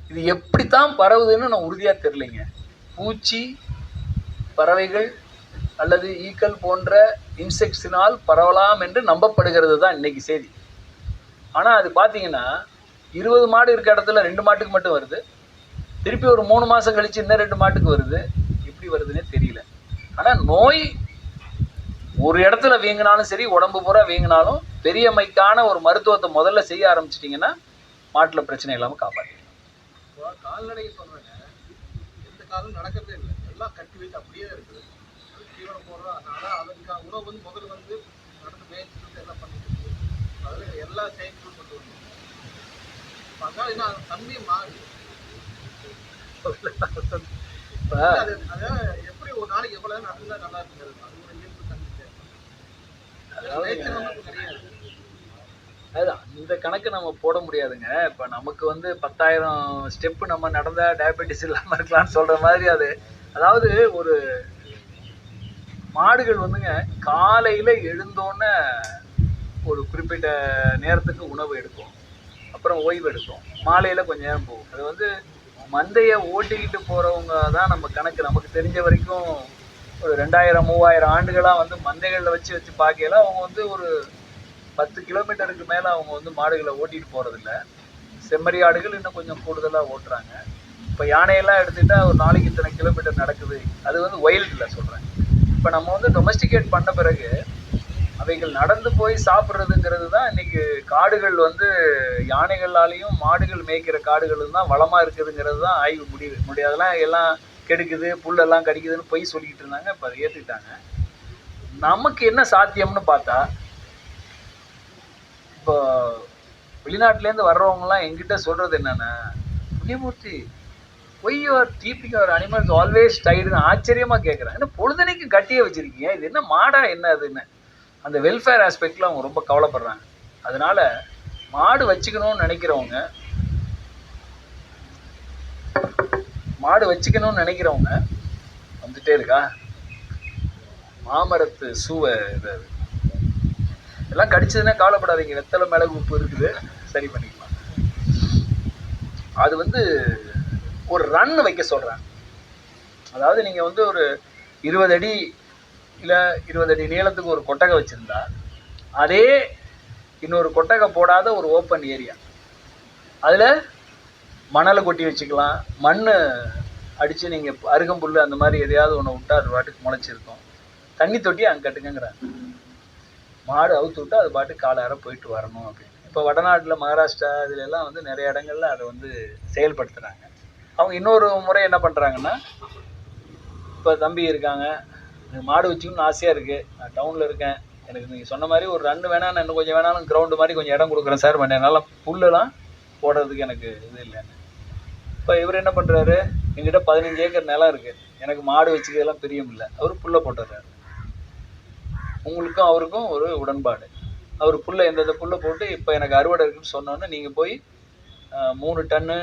Speaker 1: இது எப்படித்தான் பரவுதுன்னு நான் உறுதியாக தெரியலைங்க. பூச்சி, பறவைகள் அல்லது ஈக்கள் போன்ற இன்செக்ட்ஸினால் பரவலாம் என்று நம்பப்படுகிறது தான் இன்றைக்கி செய்தி. ஆனால் அது பார்த்தீங்கன்னா 20 மாடு இருக்க இடத்துல 2 மாட்டுக்கு மட்டும் வருது. திருப்பி ஒரு 3 மாதம் கழித்து இன்னும் 2 மாட்டுக்கு வருது. எப்படி வருதுன்னே தெரியல. ஆனால் நோய் ஒரு இடத்துல வீங்கினாலும் சரி, உடம்பு பூரா வீங்கினாலும் பெரியம்மைக்கான ஒரு மருத்துவத்தை முதல்ல செய்ய ஆரம்பிச்சிட்டிங்கன்னா மாட்டில் பிரச்சனை இல்லாமல் காப்பாற்றிடலாம்.
Speaker 4: கால்நடை சொல்றேங்க, எந்த காலம் நடக்கிறதே இல்லை, எல்லாம் கட்டி வைத்து அப்படியே இருக்குது. அது தீவனம் போடுறோம், அதனால அதுக்கான உணவு வந்து முதல்ல வந்து நடந்து மேய்ச்சிட்டு எல்லாம் பண்ணிட்டு இருக்கு. அதில் எல்லா சேஞ்சும் கொண்டு வந்து அதனால என்ன தன்மையை மாறுது. அது எப்படி ஒரு நாளைக்கு எவ்வளவு நடந்தா நல்லா இருக்குங்கிறது அது ஒரு இயல்பு தன்மை கிடையாது.
Speaker 1: அதுதான் இந்த கணக்கு நம்ம போட முடியாதுங்க. இப்போ நமக்கு வந்து 10,000 ஸ்டெப்பு நம்ம நடந்தா டயபெட்டிஸ் இல்லாமல் இருக்கலாம்னு சொல்ற மாதிரி அது. அதாவது ஒரு மாடுகள் வந்துங்க காலையில் எழுந்தோன்னே ஒரு குறிப்பிட்ட நேரத்துக்கு உணவு எடுக்கும், அப்புறம் ஓய்வு எடுக்கும், மாலையில் கொஞ்சம் நேரம் போகும். அது வந்து மந்தையை ஓட்டிக்கிட்டு போகிறவங்க தான் நம்ம கணக்கு. நமக்கு தெரிஞ்ச வரைக்கும் ஒரு 2000-3000 ஆண்டுகளாக வந்து மந்தைகளில் வச்சு பார்க்கல அவங்க வந்து ஒரு 10 கிலோமீட்டருக்கு மேலே அவங்க வந்து மாடுகளை ஓட்டிகிட்டு போகிறதில்ல. செம்மறி ஆடுகள் இன்னும் கொஞ்சம் கூடுதலாக ஓட்டுறாங்க. இப்போ யானையெல்லாம் எடுத்துக்கிட்டா ஒரு நாளைக்கு இத்தனை கிலோமீட்டர் நடக்குது. அது வந்து வைல்டில் சொல்கிறேன். இப்போ நம்ம வந்து டொமஸ்டிகேட் பண்ண பிறகு அவைகள் நடந்து போய் சாப்பிட்றதுங்கிறது தான் இன்றைக்கி காடுகள் வந்து யானைகளாலேயும் மாடுகள் மேய்க்கிற காடுகளும் தான் வளமாக இருக்குதுங்கிறது தான் ஆய்வு முடியாதெல்லாம் எல்லாம் கெடுக்குது, புல்லெல்லாம் கடிக்குதுன்னு போய் சொல்லிக்கிட்டு இருந்தாங்க. இப்போ அதை ஏற்றுக்கிட்டாங்க. நமக்கு என்ன சாத்தியம்னு பார்த்தா, இப்போ வெளிநாட்டிலேருந்து வர்றவங்கலாம் எங்கிட்ட சொல்கிறது என்னென்னா, Punniyamoorthy why your keeping your animals always டைடுன்னு ஆச்சரியமாக கேட்குறேன். என்ன பொழுதுனைக்கும் கட்டியே வச்சுருக்கீங்க, இது என்ன மாடா என்ன அதுன்னு அந்த வெல்ஃபேர் ஆஸ்பெக்டில் அவங்க ரொம்ப கவலைப்படுறாங்க. அதனால் மாடு வச்சுக்கணும்னு நினைக்கிறவங்க வந்துட்டே இருக்கா. மாமரத்து சூவை இது எல்லாம் கடிச்சதுன்னா கவலைப்படாதீங்க, வெத்தலை மிளகு உப்பு இருக்குது, சரி பண்ணிக்கலாம். அது வந்து ஒரு ரன் வைக்க சொல்கிறாங்க. அதாவது நீங்கள் வந்து ஒரு 20 அடி இல்லை 20 அடி நீளத்துக்கு ஒரு கொட்டகை வச்சுருந்தா அதே இன்னொரு கொட்டகை போடாத ஒரு ஓப்பன் ஏரியா, அதில் மணலை கொட்டி வச்சுக்கலாம், மண் அடித்து நீங்கள் அருகம்புல் அந்த மாதிரி எதையாவது ஒன்று விட்டா அது பாட்டுக்கு முளைச்சிருக்கும். தண்ணி தொட்டி அங்கே கட்டுங்கிறாங்க. மாடு அவுத்து விட்டு அது பாட்டு காலார போயிட்டு வரணும் அப்படின்னு. இப்போ வடநாட்டில் மகாராஷ்டிரா இதுலெல்லாம் வந்து நிறைய இடங்கள்ல அதை வந்து செயல்படுத்துகிறாங்க. அவங்க இன்னொரு முறை என்ன பண்ணுறாங்கன்னா, இப்போ தம்பி இருக்காங்க, எனக்கு மாடு வச்சுக்கணும்னு ஆசையாக இருக்குது, நான் டவுனில் இருக்கேன், எனக்கு நீங்கள் சொன்ன மாதிரி ஒரு ரன் வேணால் நான் இன்னும் கொஞ்சம் வேணாலும் கிரவுண்டு மாதிரி கொஞ்சம் இடம் கொடுக்குறேன் சார், என்னால் புல்லெல்லாம் போடுறதுக்கு எனக்கு இது இல்லைன்னு. இப்போ இவர் என்ன பண்ணுறாரு, எங்கிட்ட 15 ஏக்கர் நிலம் இருக்குது, எனக்கு மாடு வச்சுக்கிறதெல்லாம் பிரியம் இல்லை, அவர் புல்லை போட்டுடுறாரு. உங்களுக்கும் அவருக்கும் ஒரு உடன்பாடு. அவர் புல்லை எந்தெந்த புல்லை போட்டு இப்போ எனக்கு அறுவடை இருக்குன்னு சொன்னோன்னே நீங்கள் போய் 3 டன்னு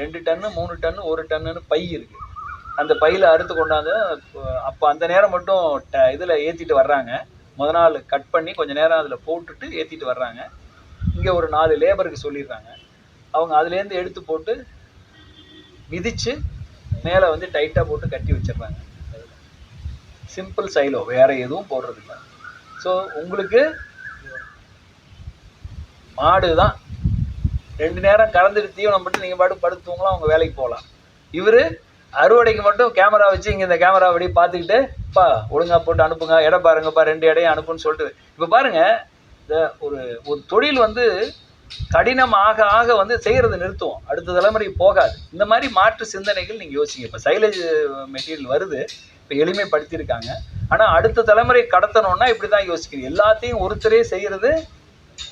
Speaker 1: 2 டன்னு 3 டன்னு 1 டன்னுன்னு பை இருக்குது, அந்த பையில் அறுத்து கொண்டாந்து அப்போ அந்த நேரம் மட்டும் இதில் ஏற்றிட்டு வர்றாங்க. முத நாள் கட் பண்ணி கொஞ்சம் நேரம் அதில் போட்டுட்டு ஏற்றிட்டு வர்றாங்க. இங்கே ஒரு 4 லேபருக்கு சொல்லிடுறாங்க, அவங்க அதுலேருந்து எடுத்து போட்டு மிதித்து மேலே வந்து டைட்டாக போட்டு கட்டி வச்சிடுறாங்க. சிம்பிள் சைலோ, வேறு எதுவும் போடுறதில்ல. ஸோ உங்களுக்கு மாடு தான் 2 நேரம் கறந்துட்டு தீவனம் மட்டும் நீங்கள் பாட்டு படுத்து தூங்கலாம், அவங்க வேலைக்கு போகலாம். இவர் அறுவடைக்கு மட்டும் கேமரா வச்சு இங்கே இந்த கேமரா அப்படி பார்த்துக்கிட்டு, பா ஒழுங்காக போட்டு அனுப்புங்க, இடம் பாருங்கப்பா, 2 இடையும் அனுப்புன்னு சொல்லிட்டு. இப்போ பாருங்கள், இந்த ஒரு தொழில் வந்து கடினம் ஆக ஆக வந்து செய்கிறது நிறுத்துவோம், அடுத்த தலைமுறை போகாது. இந்த மாதிரி மாற்று சிந்தனைகள் நீங்கள் யோசிங்க. இப்போ சைலேஜ் மெட்டீரியல் வருது, இப்போ எளிமைப்படுத்தியிருக்காங்க, ஆனால் அடுத்த தலைமுறை கடத்தணும்னா இப்படி தான் யோசிக்கணும். எல்லாத்தையும் ஒருத்தரே செய்கிறது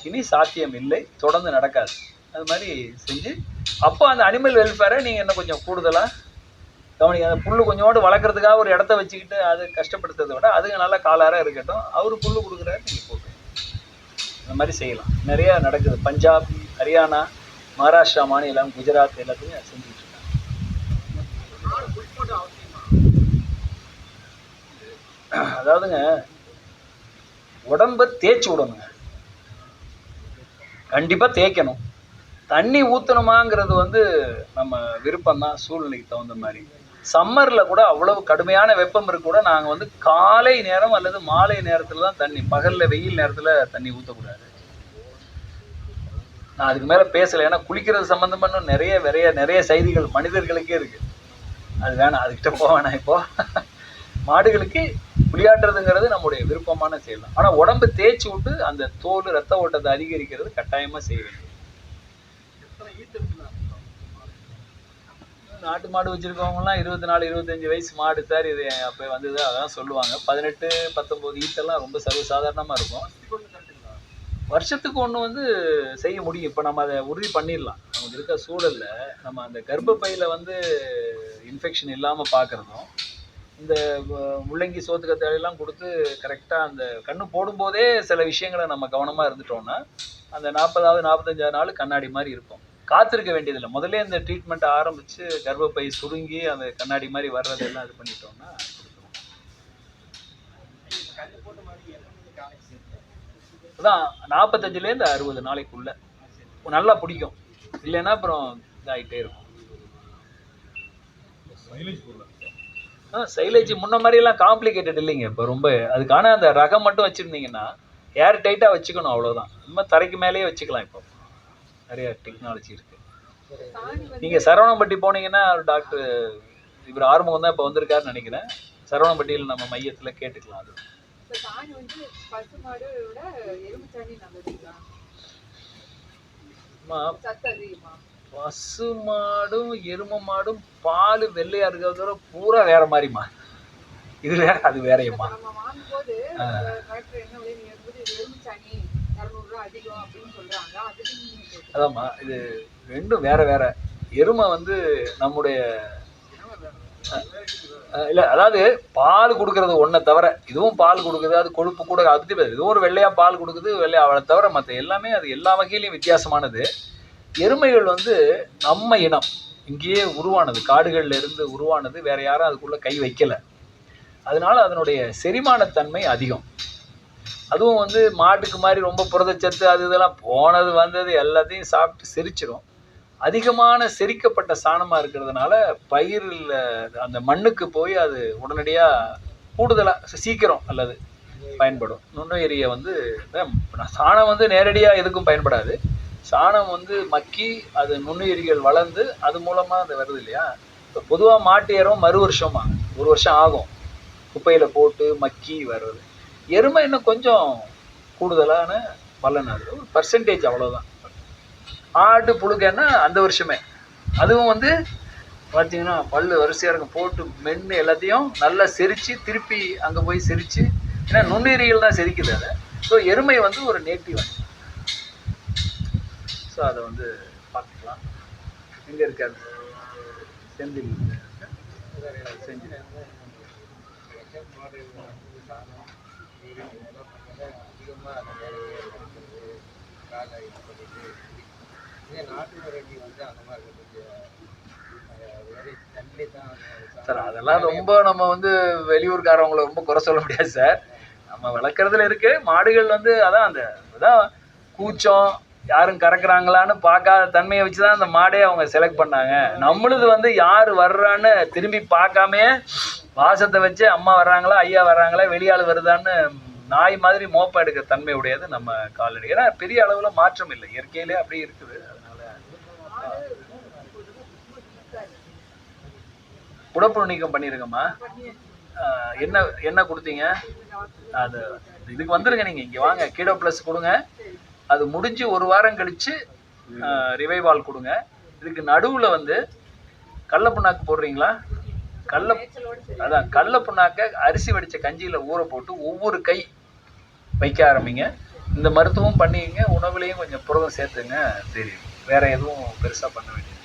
Speaker 1: இனி சாத்தியம் இல்லை, தொடர்ந்து நடக்காது. அது மாதிரி செஞ்சு அப்போ அந்த அனிமல் வெல்ஃபேரை நீங்கள் என்ன கொஞ்சம் கூடுதலாக கவனிக்க. அந்த புல் கொஞ்சோண்டு வளர்க்குறதுக்காக ஒரு இடத்த வச்சுக்கிட்டு அது கஷ்டப்படுத்துறதை விட அதுங்க நல்லா காலார இருக்கட்டும், அவர் புல் கொடுக்குறாரு, நீங்கள் போட்டு இந்த மாதிரி செய்யலாம். நிறையா நடக்குது. பஞ்சாப், ஹரியானா, மகாராஷ்டிரா மாநிலம், குஜராத் எல்லாத்தையும் செஞ்சுட்டு இருக்காங்க. அதாவதுங்க உடம்பை தேய்ச்சி விடணுங்க, கண்டிப்பாக தேய்க்கணும். தண்ணி ஊற்றணுமாங்கிறது வந்து நம்ம விருப்பம்தான், சூழ்நிலைக்கு தகுந்த மாதிரி. சம்மரில் கூட அவ்வளவு கடுமையான வெப்பம் இருக்க கூட நாங்கள் வந்து காலை நேரம் அல்லது மாலை நேரத்தில் தான் தண்ணி, பகலில் வெயில் நேரத்தில் தண்ணி ஊற்றக்கூடாது. நான் அதுக்கு மேலே பேசலை, ஏன்னா குளிக்கிறது சம்மந்தமான நிறைய செய்திகள் மனிதர்களுக்கே இருக்குது. அது வேணாம், அதுக்கிட்ட போக வேணாம். இப்போது மாடுகளுக்கு குளியாட்டுறதுங்கிறது நம்முடைய விருப்பமான செயல் தான். ஆனால் உடம்பு தேய்ச்சி விட்டு அந்த தோல் ரத்த ஓட்டத்தை அதிகரிக்கிறது கட்டாயமாக செய்ய வேண்டியது. நாட்டு மாடு வச்சுருக்கவங்கலாம் 24 25 வயசு மாடு சார். இது அப்போ வந்தது அதான் சொல்லுவாங்க. 18 19 ஈத்தெல்லாம் ரொம்ப சர்வசாதாரணமாக இருக்கும். வருஷத்துக்கு ஒன்று வந்து செய்ய முடியும். இப்போ நம்ம அதை உறுதி பண்ணிடலாம். நமக்கு இருக்க சூழலில் நம்ம அந்த கர்ப்பப்பையில் வந்து இன்ஃபெக்ஷன் இல்லாமல் பார்க்குறதும், இந்த முள்ளங்கி சோத்துக்கத்தாழெல்லாம் கொடுத்து கரெக்டாக அந்த கண்ணு போடும்போதே சில விஷயங்களை நம்ம கவனமாக இருந்துட்டோம்னா அந்த 40வது 45வது நாள் கண்ணாடி மாதிரி இருக்கும். காத்திருக்க வேண்டியதில்லை. முதல்ல இந்த ட்ரீட்மெண்ட் ஆரம்பித்து கர்ப்பப்பை சுருங்கி அந்த கண்ணாடி மாதிரி வர்றதெல்லாம் இது பண்ணிட்டோம்னா அதான் 45லேருந்து 60 நாளைக்குள்ள நல்லா பிடிக்கும். இல்லைன்னா அப்புறம் இதாகிட்டே இருக்கும். சைலேஜ் முன்ன மாதிரிலாம் காம்ப்ளிகேட்டட் இல்லைங்க. இப்போ ரொம்ப அதுக்கான அந்த ரகம் மட்டும் வச்சுருந்தீங்கன்னா ஏர் டைட்டாக வச்சுக்கணும், அவ்வளோதான். நம்ம தரைக்கு மேலேயே வச்சுக்கலாம். இப்போ நிறைய டெக்னாலஜி இருக்குது. நீங்கள் சரவணம்பட்டி போனீங்கன்னா ஒரு டாக்டர் இவர் ஆறுமுகம் தான் இப்போ வந்திருக்காருன்னு நினைக்கிறேன். சரவணம்பட்டியில் நம்ம மையத்தில் கேட்டுக்கலாம். அது பசு மாடும் எரும மாடும் பால் வெள்ளையா இருக்கிறத பூரா வேற மாதிரிமா. இது வேற அது வேறையம்மா. அதாம்மா, இது ரெண்டும் வேற வேற. எருமை வந்து நம்முடைய இல்லை, அதாவது பால் கொடுக்கறது ஒன்றை தவிர இதுவும் பால் கொடுக்குது. அது கொழுப்பு கூட அது இதுவும் ஒரு வெள்ளையா பால் கொடுக்குது. வெள்ளையா அவளை தவிர மற்ற எல்லாமே அது எல்லா வகையிலையும் வித்தியாசமானது. எருமைகள் வந்து நம்ம இனம், இங்கேயே உருவானது, காடுகள்ல இருந்து உருவானது. வேற யாரும் அதுக்குள்ள கை வைக்கல. அதனால அதனுடைய செரிமானத்தன்மை அதிகம். அதுவும் வந்து மாட்டுக்கு மாதிரி ரொம்ப புரதச்சத்து அது இதெல்லாம் போனது வந்தது எல்லாத்தையும் சாப்பிட்டு செரிச்சிடும். அதிகமான செரிக்கப்பட்ட சாணமாக இருக்கிறதுனால பயிரில் அந்த மண்ணுக்கு போய் அது உடனடியாக கூடுதலாக சீக்கிரம் அல்லது பயன்படும். நுண்ணுயிரியை வந்து சாணம் வந்து நேரடியாக எதுக்கும் பயன்படாது. சாணம் வந்து மக்கி அது நுண்ணுயிரிகள் வளர்ந்து அது மூலமாக அது வருது இல்லையா. இப்போ பொதுவாக மாட்டு ஏறம் மறு வருஷமா 1 வருஷம் ஆகும் குப்பையில் போட்டு மக்கி வர்றது. எருமை இன்னும் கொஞ்சம் கூடுதலான பலன், அது ஒரு பர்சன்டேஜ் அவ்வளோதான். ஆடு புழுக்கைன்னா அந்த வருஷமே. அதுவும் வந்து பார்த்தீங்கன்னா பல்லு வரிசையாக இருக்கும், போட்டு மென்று எல்லாத்தையும் நல்லா செரித்து திருப்பி அங்கே போய் செரித்து, ஏன்னா நுண்ணுயிரிகள் தான் செரிக்குது அதை. ஸோ எருமை வந்து ஒரு நேட்டிவ். ஸோ அதை வந்து பார்த்துக்கலாம். எங்கே இருக்காது செந்தில் செஞ்சு சார். அதெல்லாம் ரொம்ப நம்ம வந்து வெளியூர்காரவங்களை ரொம்ப குறை சொல்ல முடியாது சார். நம்ம வளர்க்குறதுல இருக்கு. மாடுகள் வந்து அதான் அந்த அதான் கூச்சம், யாரும் கறக்குறாங்களான்னு பார்க்காத தன்மையை வச்சு தான் அந்த மாடே அவங்க செலக்ட் பண்ணாங்க. நம்மளுது வந்து யார் வர்றான்னு திரும்பி பார்க்காமே வாசத்தை வச்சு அம்மா வர்றாங்களா ஐயா வர்றாங்களா வெளியாள் வருதான்னு நாய் மாதிரி மோப்பம் எடுக்கிற தன்மை உடையது நம்ம கால்நடை. ஏன்னா பெரிய அளவில் மாற்றம் இல்லை, இயற்கையிலே அப்படியே இருக்குது. அதனால உடற்புழு நீக்கம் பண்ணியிருக்கம்மா. என்ன கொடுத்தீங்க? அது இதுக்கு வந்துருங்க, நீங்கள் இங்கே வாங்க, கீடோ ப்ளஸ் கொடுங்க. அது முடிஞ்சு 1 வாரம் கழித்து ரிவைவால் கொடுங்க. இதுக்கு நடுவில் வந்து கடல புண்ணாக்கு போடுறீங்களா? அதான் கடல புண்ணாக்க அரிசி வடித்த கஞ்சியில் ஊற போட்டு ஒவ்வொரு கை வைக்க ஆரம்பிங்க. இந்த மருத்துவம் பண்ணிங்க. உணவுலையும் கொஞ்சம் புரதம் சேர்த்துங்க. தெரியும், வேற எதுவும் பெருசாக பண்ண வேண்டியது.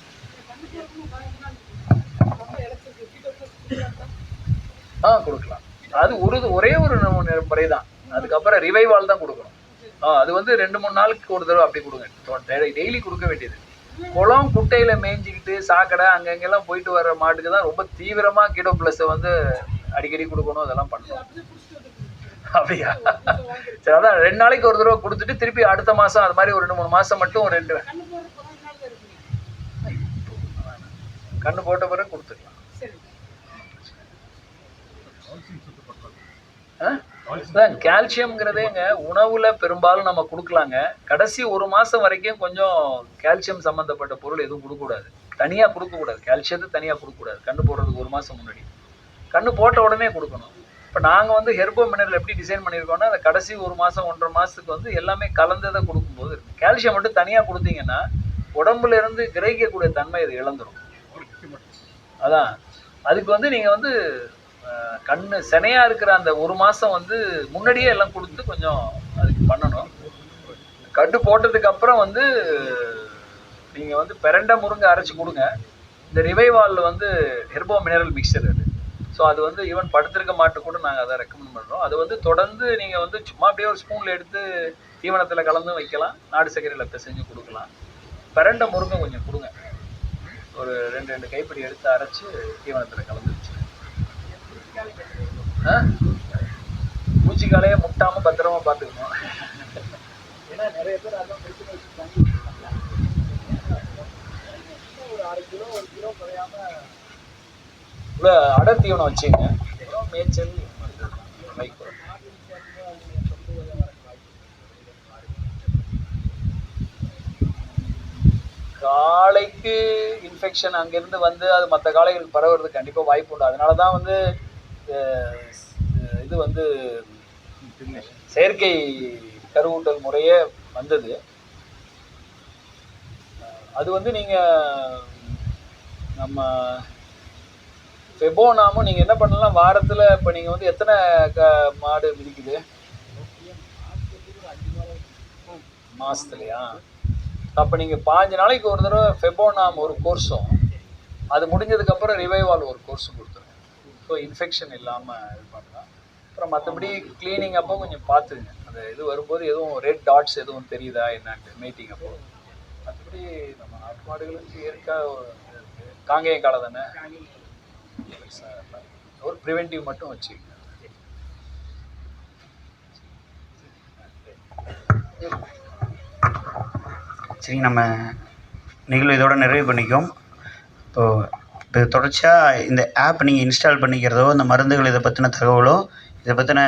Speaker 1: கொடுக்கலாம். அது ஒரே ஒரு முறை தான். அதுக்கப்புறம் ரிவைவால் தான் கொடுக்கணும். அது வந்து 2-3 நாளுக்கு ஒரு தடவை அப்படி கொடுங்க. டெய்லி கொடுக்க வேண்டியது. குளம் குட்டையில் மேய்ஞ்சிக்கிட்டு சாக்கடை அங்கங்கெல்லாம் போயிட்டு வர்ற மாட்டுக்கு தான் ரொம்ப தீவிரமாக கீடோ ப்ளஸை வந்து அடிக்கடி கொடுக்கணும். அதெல்லாம் பண்ணணும். அப்படியா? சரி, அதான் 2 நாளைக்கு ஒரு தடவை கொடுத்துட்டு திருப்பி அடுத்த மாதம் அது மாதிரி ஒரு 2-3 மாதம் மட்டும் 2 கண்ணு போட்ட பிறகு கொடுத்துக்கலாம். கால்சியம்ங்கிறதேங்க உணவுல பெரும்பாலும் நம்ம கொடுக்கலாங்க. கடைசி 1 மாதம் வரைக்கும் கொஞ்சம் கால்சியம் சம்மந்தப்பட்ட பொருள் எதுவும் கொடுக்கக்கூடாது. தனியாக கொடுக்கக்கூடாது. கால்சியத்தை தனியாக கொடுக்கக்கூடாது. கண்ணு போடுறதுக்கு 1 மாதம் முன்னாடி. கண்ணு போட்ட உடனே கொடுக்கணும். இப்போ நாங்கள் வந்து ஹெர்போ மினரல் எப்படி டிசைன் பண்ணியிருக்கோம்னா அந்த கடைசி 1 மாதம் 1.5 மாதத்துக்கு வந்து எல்லாமே கலந்ததை கொடுக்கும்போது இருக்கும். கால்சியம் மட்டும் தனியாக கொடுத்தீங்கன்னா உடம்புல இருந்து கிரகிக்கக்கூடிய தன்மை இது இழந்துடும். அதான் அதுக்கு வந்து நீங்கள் வந்து கண்ணு செனையாக இருக்கிற அந்த ஒரு மாதம் வந்து முன்னாடியே எல்லாம் கொடுத்து கொஞ்சம் அதுக்கு பண்ணணும். கட்டு போட்டதுக்கு அப்புறம் வந்து நீங்கள் வந்து பெரண்டை முருங்கை அரைச்சி கொடுங்க. இந்த ரிவைவால் வந்து ஹெர்போ மினரல் மிக்சர் அது. ஸோ அது வந்து ஈவன் படுத்திருக்க மாட்டு கூட நாங்கள் அதை ரெக்கமெண்ட் பண்ணுறோம். அது வந்து தொடர்ந்து நீங்கள் வந்து சும்மா அப்படியே ஒரு ஸ்பூனில் எடுத்து தீவனத்தில் கலந்து வைக்கலாம், நாடு சர்க்கரையில் பிசைஞ்சு கொடுக்கலாம். பெரண்டை முருங்கை கொஞ்சம் கொடுங்க, ஒரு 2 கைப்பிடி எடுத்து அரைச்சி தீவனத்தில் கலந்து வச்சு. பூச்சிக்காலையே முட்டாமல் பத்திரமா பார்த்துக்கணும்.
Speaker 4: ஏன்னா நிறைய பேர் அதான் பிரச்சனை வச்சுருக்காங்க. ஒரு 1/2 கிலோ 1 கிலோ குறையாம
Speaker 1: இவ்வளோ அடர் தீவனம் வச்சுங்க. அப்புறம் மேய்ச்சல் வைக்கோ காளைக்கு இன்ஃபெக்ஷன் அங்கேருந்து வந்து அது மற்ற காளைகளுக்கு பரவுறதுக்கு கண்டிப்பாக வாய்ப்பு உண்டு. அதனால தான் வந்து இது வந்து செயற்கை கருவூட்டல் முறையே வந்தது. அது வந்து நீங்கள் நம்ம ஃபெபோனாமும் நீங்கள் என்ன பண்ணலாம், வாரத்தில் இப்போ நீங்கள் வந்து எத்தனை மாடு மிதிக்குது மாதத்துலையா? அப்போ நீங்கள் 5 நாளைக்கு ஒரு தடவை ஃபெபோனாம் ஒரு கோர்ஸும், அது முடிஞ்சதுக்கப்புறம் ரிவைவால் ஒரு கோர்ஸும் கொடுத்துருங்க. ஸோ இன்ஃபெக்ஷன் இல்லாமல் இது பண்ணலாம். அப்புறம் மற்றபடி க்ளீனிங் அப்போ கொஞ்சம் பார்த்துங்க, அந்த இது வரும்போது எதுவும் ரெட் டாட்ஸ் எதுவும் தெரியுதா என்னான்ட்டு மீட்டிங் அப்போ. மற்றபடி நம்ம நாட்டு மாடுகளுக்கு இயற்கையாக காங்கேயம் காலை தானே, ஒரு ப்ரிவென்டிவ் மட்டும் வச்சுக்கோங்க.
Speaker 5: சரி, நம்ம நிகழ்வு இதோட நிறைவு பண்ணிக்கோம். இப்போ தொடர்ச்சியாக இந்த ஆப் நீங்கள் இன்ஸ்டால் பண்ணிக்கிறதோ, இந்த மருந்துகள் இதை பற்றின தகவலோ, இதை பற்றின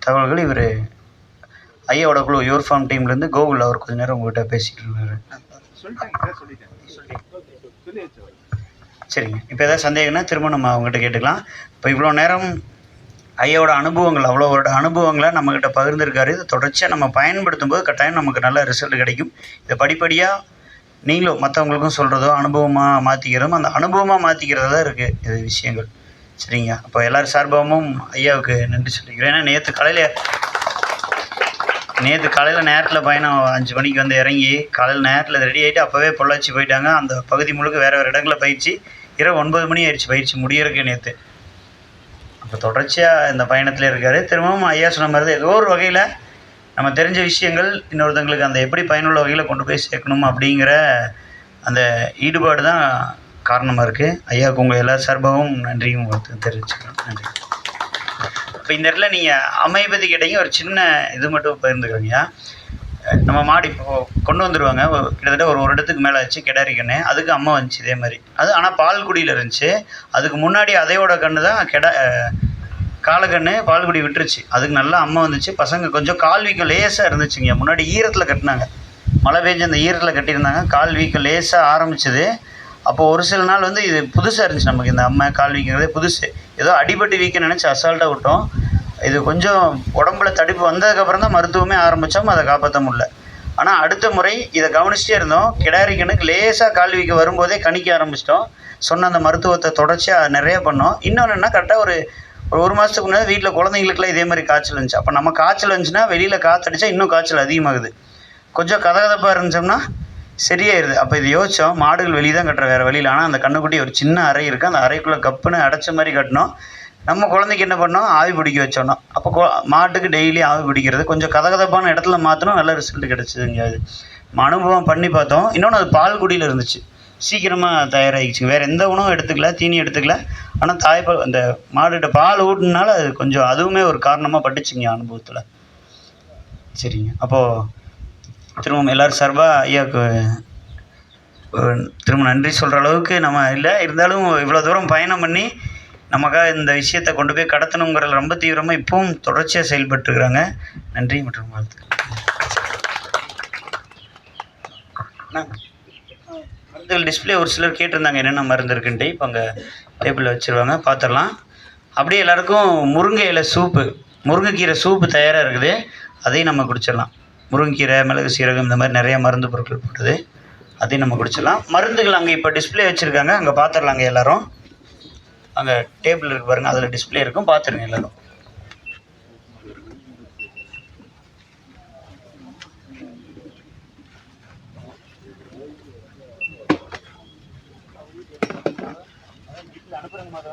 Speaker 5: தகவல்கள் இவர் ஐயாவோட குழு யுவர் ஃபார்ம் டீம்லேருந்து கோகுல் அவர் கொஞ்சம் நேரம் உங்கள்கிட்ட பேசிட்டு இருந்தார். சரிங்க, இப்போ எதாவது சந்தேகம்னா திரும்ப நம்ம அவங்ககிட்ட கேட்டுக்கலாம். இப்போ இவ்வளோ நேரம் ஐயாவோட அனுபவங்கள், அவ்வளோ வருட அனுபவங்களை நம்மக்கிட்ட பகிர்ந்துருக்காரு. இதை தொடர்ச்சியாக நம்ம பயன்படுத்தும் போது கட்டாயம் நமக்கு நல்ல ரிசல்ட் கிடைக்கும். இதை படிப்படியாக நீங்களும் மற்றவங்களுக்கும் சொல்கிறதோ, அனுபவமாக மாற்றிக்கிறதும், அந்த அனுபவமாக மாற்றிக்கிறது தான் இருக்குது இது விஷயங்கள். சரிங்க, அப்போ எல்லோரும் சார்பாகவும் ஐயாவுக்கு நன்றி சொல்லிக்கிறேன். ஏன்னா நேற்று காலையில் நேரத்தில் பயணம் 5 மணிக்கு வந்து இறங்கி காலையில் நேரத்தில் ரெடி ஆகிட்டு அப்போவே பொள்ளாச்சி போயிட்டாங்க. அந்த பகுதி முழுக்க வேறு வேறு இடங்களில் பயிற்சி, இரவு 9 மணி ஆயிடுச்சு பயிற்சி முடியறதுக்கு நேற்று. அப்போ தொடர்ச்சியாக இந்த பயணத்தில் இருக்கார். திரும்பவும் ஐயா சொன்ன மாதிரி தான் ஏதோ ஒரு வகையில் நம்ம தெரிஞ்ச விஷயங்கள் இன்னொருத்தங்களுக்கு அந்த எப்படி பயனுள்ள வகையில் கொண்டு போய் சேர்க்கணும் அப்படிங்கிற அந்த ஈடுபாடு தான் காரணமாக இருக்குது. ஐயாவுக்கு உங்கள் எல்லா சார்பாகவும் நன்றியும் தெரிவிச்சுக்கிறோம். நன்றி. இப்போ இந்த இடத்துல நீங்கள் அமையை பற்றி கேட்டீங்க, ஒரு சின்ன இது மட்டும் பகிர்ந்துக்கிறீங்க. நம்ம மாடி இப்போ கொண்டு வந்துடுவாங்க, கிட்டத்தட்ட ஒரு இடத்துக்கு மேலே ஆச்சு கிடாரி கன்று. அதுக்கு அம்மா வந்துச்சு இதே மாதிரி. அது ஆனால் பால்குடியில் இருந்துச்சு. அதுக்கு முன்னாடி அதையோட கன்று தான் காலக்கன்று பால்குடி விட்டுருச்சு. அதுக்கு நல்லா அம்மா வந்துச்சு. பசங்க கொஞ்சம் கால் வீக்கம் லேசாக இருந்துச்சுங்க. முன்னாடி ஈரத்தில் கட்டினாங்க, மழை பெஞ்சு அந்த ஈரத்தில் கட்டியிருந்தாங்க. கால் வீக்கம் லேசாக ஆரம்பிச்சது. அப்போது ஒரு சில நாள் வந்து இது புதுசாக இருந்துச்சு நமக்கு, இந்த அம்மா கால் வீக்கங்கிறதே புதுசு. ஏதோ அடிபட்டு வீக்கம் நினச்சி அசால்ட்டாக விட்டோம். இது கொஞ்சம் உடம்புல தடிப்பு வந்ததுக்கப்புறம் தான் மருத்துவமே ஆரம்பித்தோம், அதை காப்பாற்ற முடியல. ஆனால் அடுத்த முறை இதை கவனிச்சிட்டே இருந்தோம். கிடாரி கண்ணுக்கு லேசாக கால் வீக்கம் வரும்போதே கணிக்க ஆரம்பிச்சிட்டோம். சொன்ன அந்த மருத்துவத்தை தொடர்ச்சியாக நிறைய பண்ணோம். இன்னொன்று என்ன, கரெக்டாக ஒரு மாதத்துக்கு முன்னாடி வீட்டில் குழந்தைங்களுக்குலாம் இதே மாதிரி காய்ச்சல் இருந்துச்சு. அப்போ நம்ம காய்ச்சல் இருந்துச்சுன்னா வெளியில் காற்றடிச்சா இன்னும் காய்ச்சல் அதிகமாகுது. கொஞ்சம் கதகதப்பாக இருந்துச்சோம்னா சரியாயிருது. அப்போ இது யோசித்தோம், மாடுகள் வெளியே தான் கட்டுற வேறு வழியில். ஆனால் அந்த கண்ணுக்குட்டி ஒரு சின்ன அறை இருக்குது, அந்த அறைக்குள்ளே கப்புன்னு அடைச்ச மாதிரி கட்டினோம். நம்ம குழந்தைக்கு என்ன பண்ணோம், ஆவி பிடிக்க வச்சோன்னா. அப்போ மாட்டுக்கு டெய்லி ஆவி பிடிக்கிறது, கொஞ்சம் கதகதப்பான இடத்துல மாற்றணும், நல்ல ரிசல்ட் கிடச்சிதுங்க. அது அனுபவம் பண்ணி பார்த்தோம். இன்னொன்று அது பால்குடியில் இருந்துச்சு, சீக்கிரமாக தயாராகிடுச்சுங்க. வேறு எந்த உணவும் எடுத்துக்கல, தீனி எடுத்துக்கல. ஆனால் தாய்ப்பால் அந்த மாடுகிட்ட பால் ஊட்டினால அது கொஞ்சம் அதுவுமே ஒரு காரணமாக பட்டுச்சுங்க அனுபவத்தில். சரிங்க, அப்போது திரும்ப எல்லோரும் சார்பாக ஐயாவுக்கு திரும்ப நன்றி சொல்கிற அளவுக்கு நம்ம இல்லை. இருந்தாலும் இவ்வளோ தூரம் பயணம் பண்ணி நமக்காக இந்த விஷயத்தை கொண்டு போய் கடத்தணுங்கிறத ரொம்ப தீவிரமாக இப்பவும் தொடர்ச்சியாக செயல்பட்டுருக்குறாங்க. நன்றி மற்றும் வாழ்த்து. மருந்துகள் டிஸ்பிளே ஒரு சிலர் கேட்டிருந்தாங்க என்னென்ன மருந்து இருக்குன்ட்டு. இப்போ அங்கே டேபிளில் வச்சுருவாங்க, பார்த்துடலாம். அப்படியே எல்லாேருக்கும் முருங்கை இலை சூப்பு, முருங்கைக்கீரை சூப்பு தயாராக இருக்குது, அதையும் நம்ம குடிச்சிடலாம். முருங்கைக்கீரை, மிளகு, சீரகம் இந்த மாதிரி நிறைய மருந்து பொருட்கள் போட்டது, அதையும் நம்ம குடிச்சிடலாம். மருந்துகள் அங்கே இப்போ டிஸ்பிளே வச்சுருக்காங்க, அங்கே பார்த்துடலாங்க எல்லோரும். அங்கே டேபிள் இருக்கு பாருங்கள், அதில் டிஸ்பிளே இருக்கும், பார்த்துருங்க எல்லோரும்.
Speaker 1: அனுப்புறேங்க.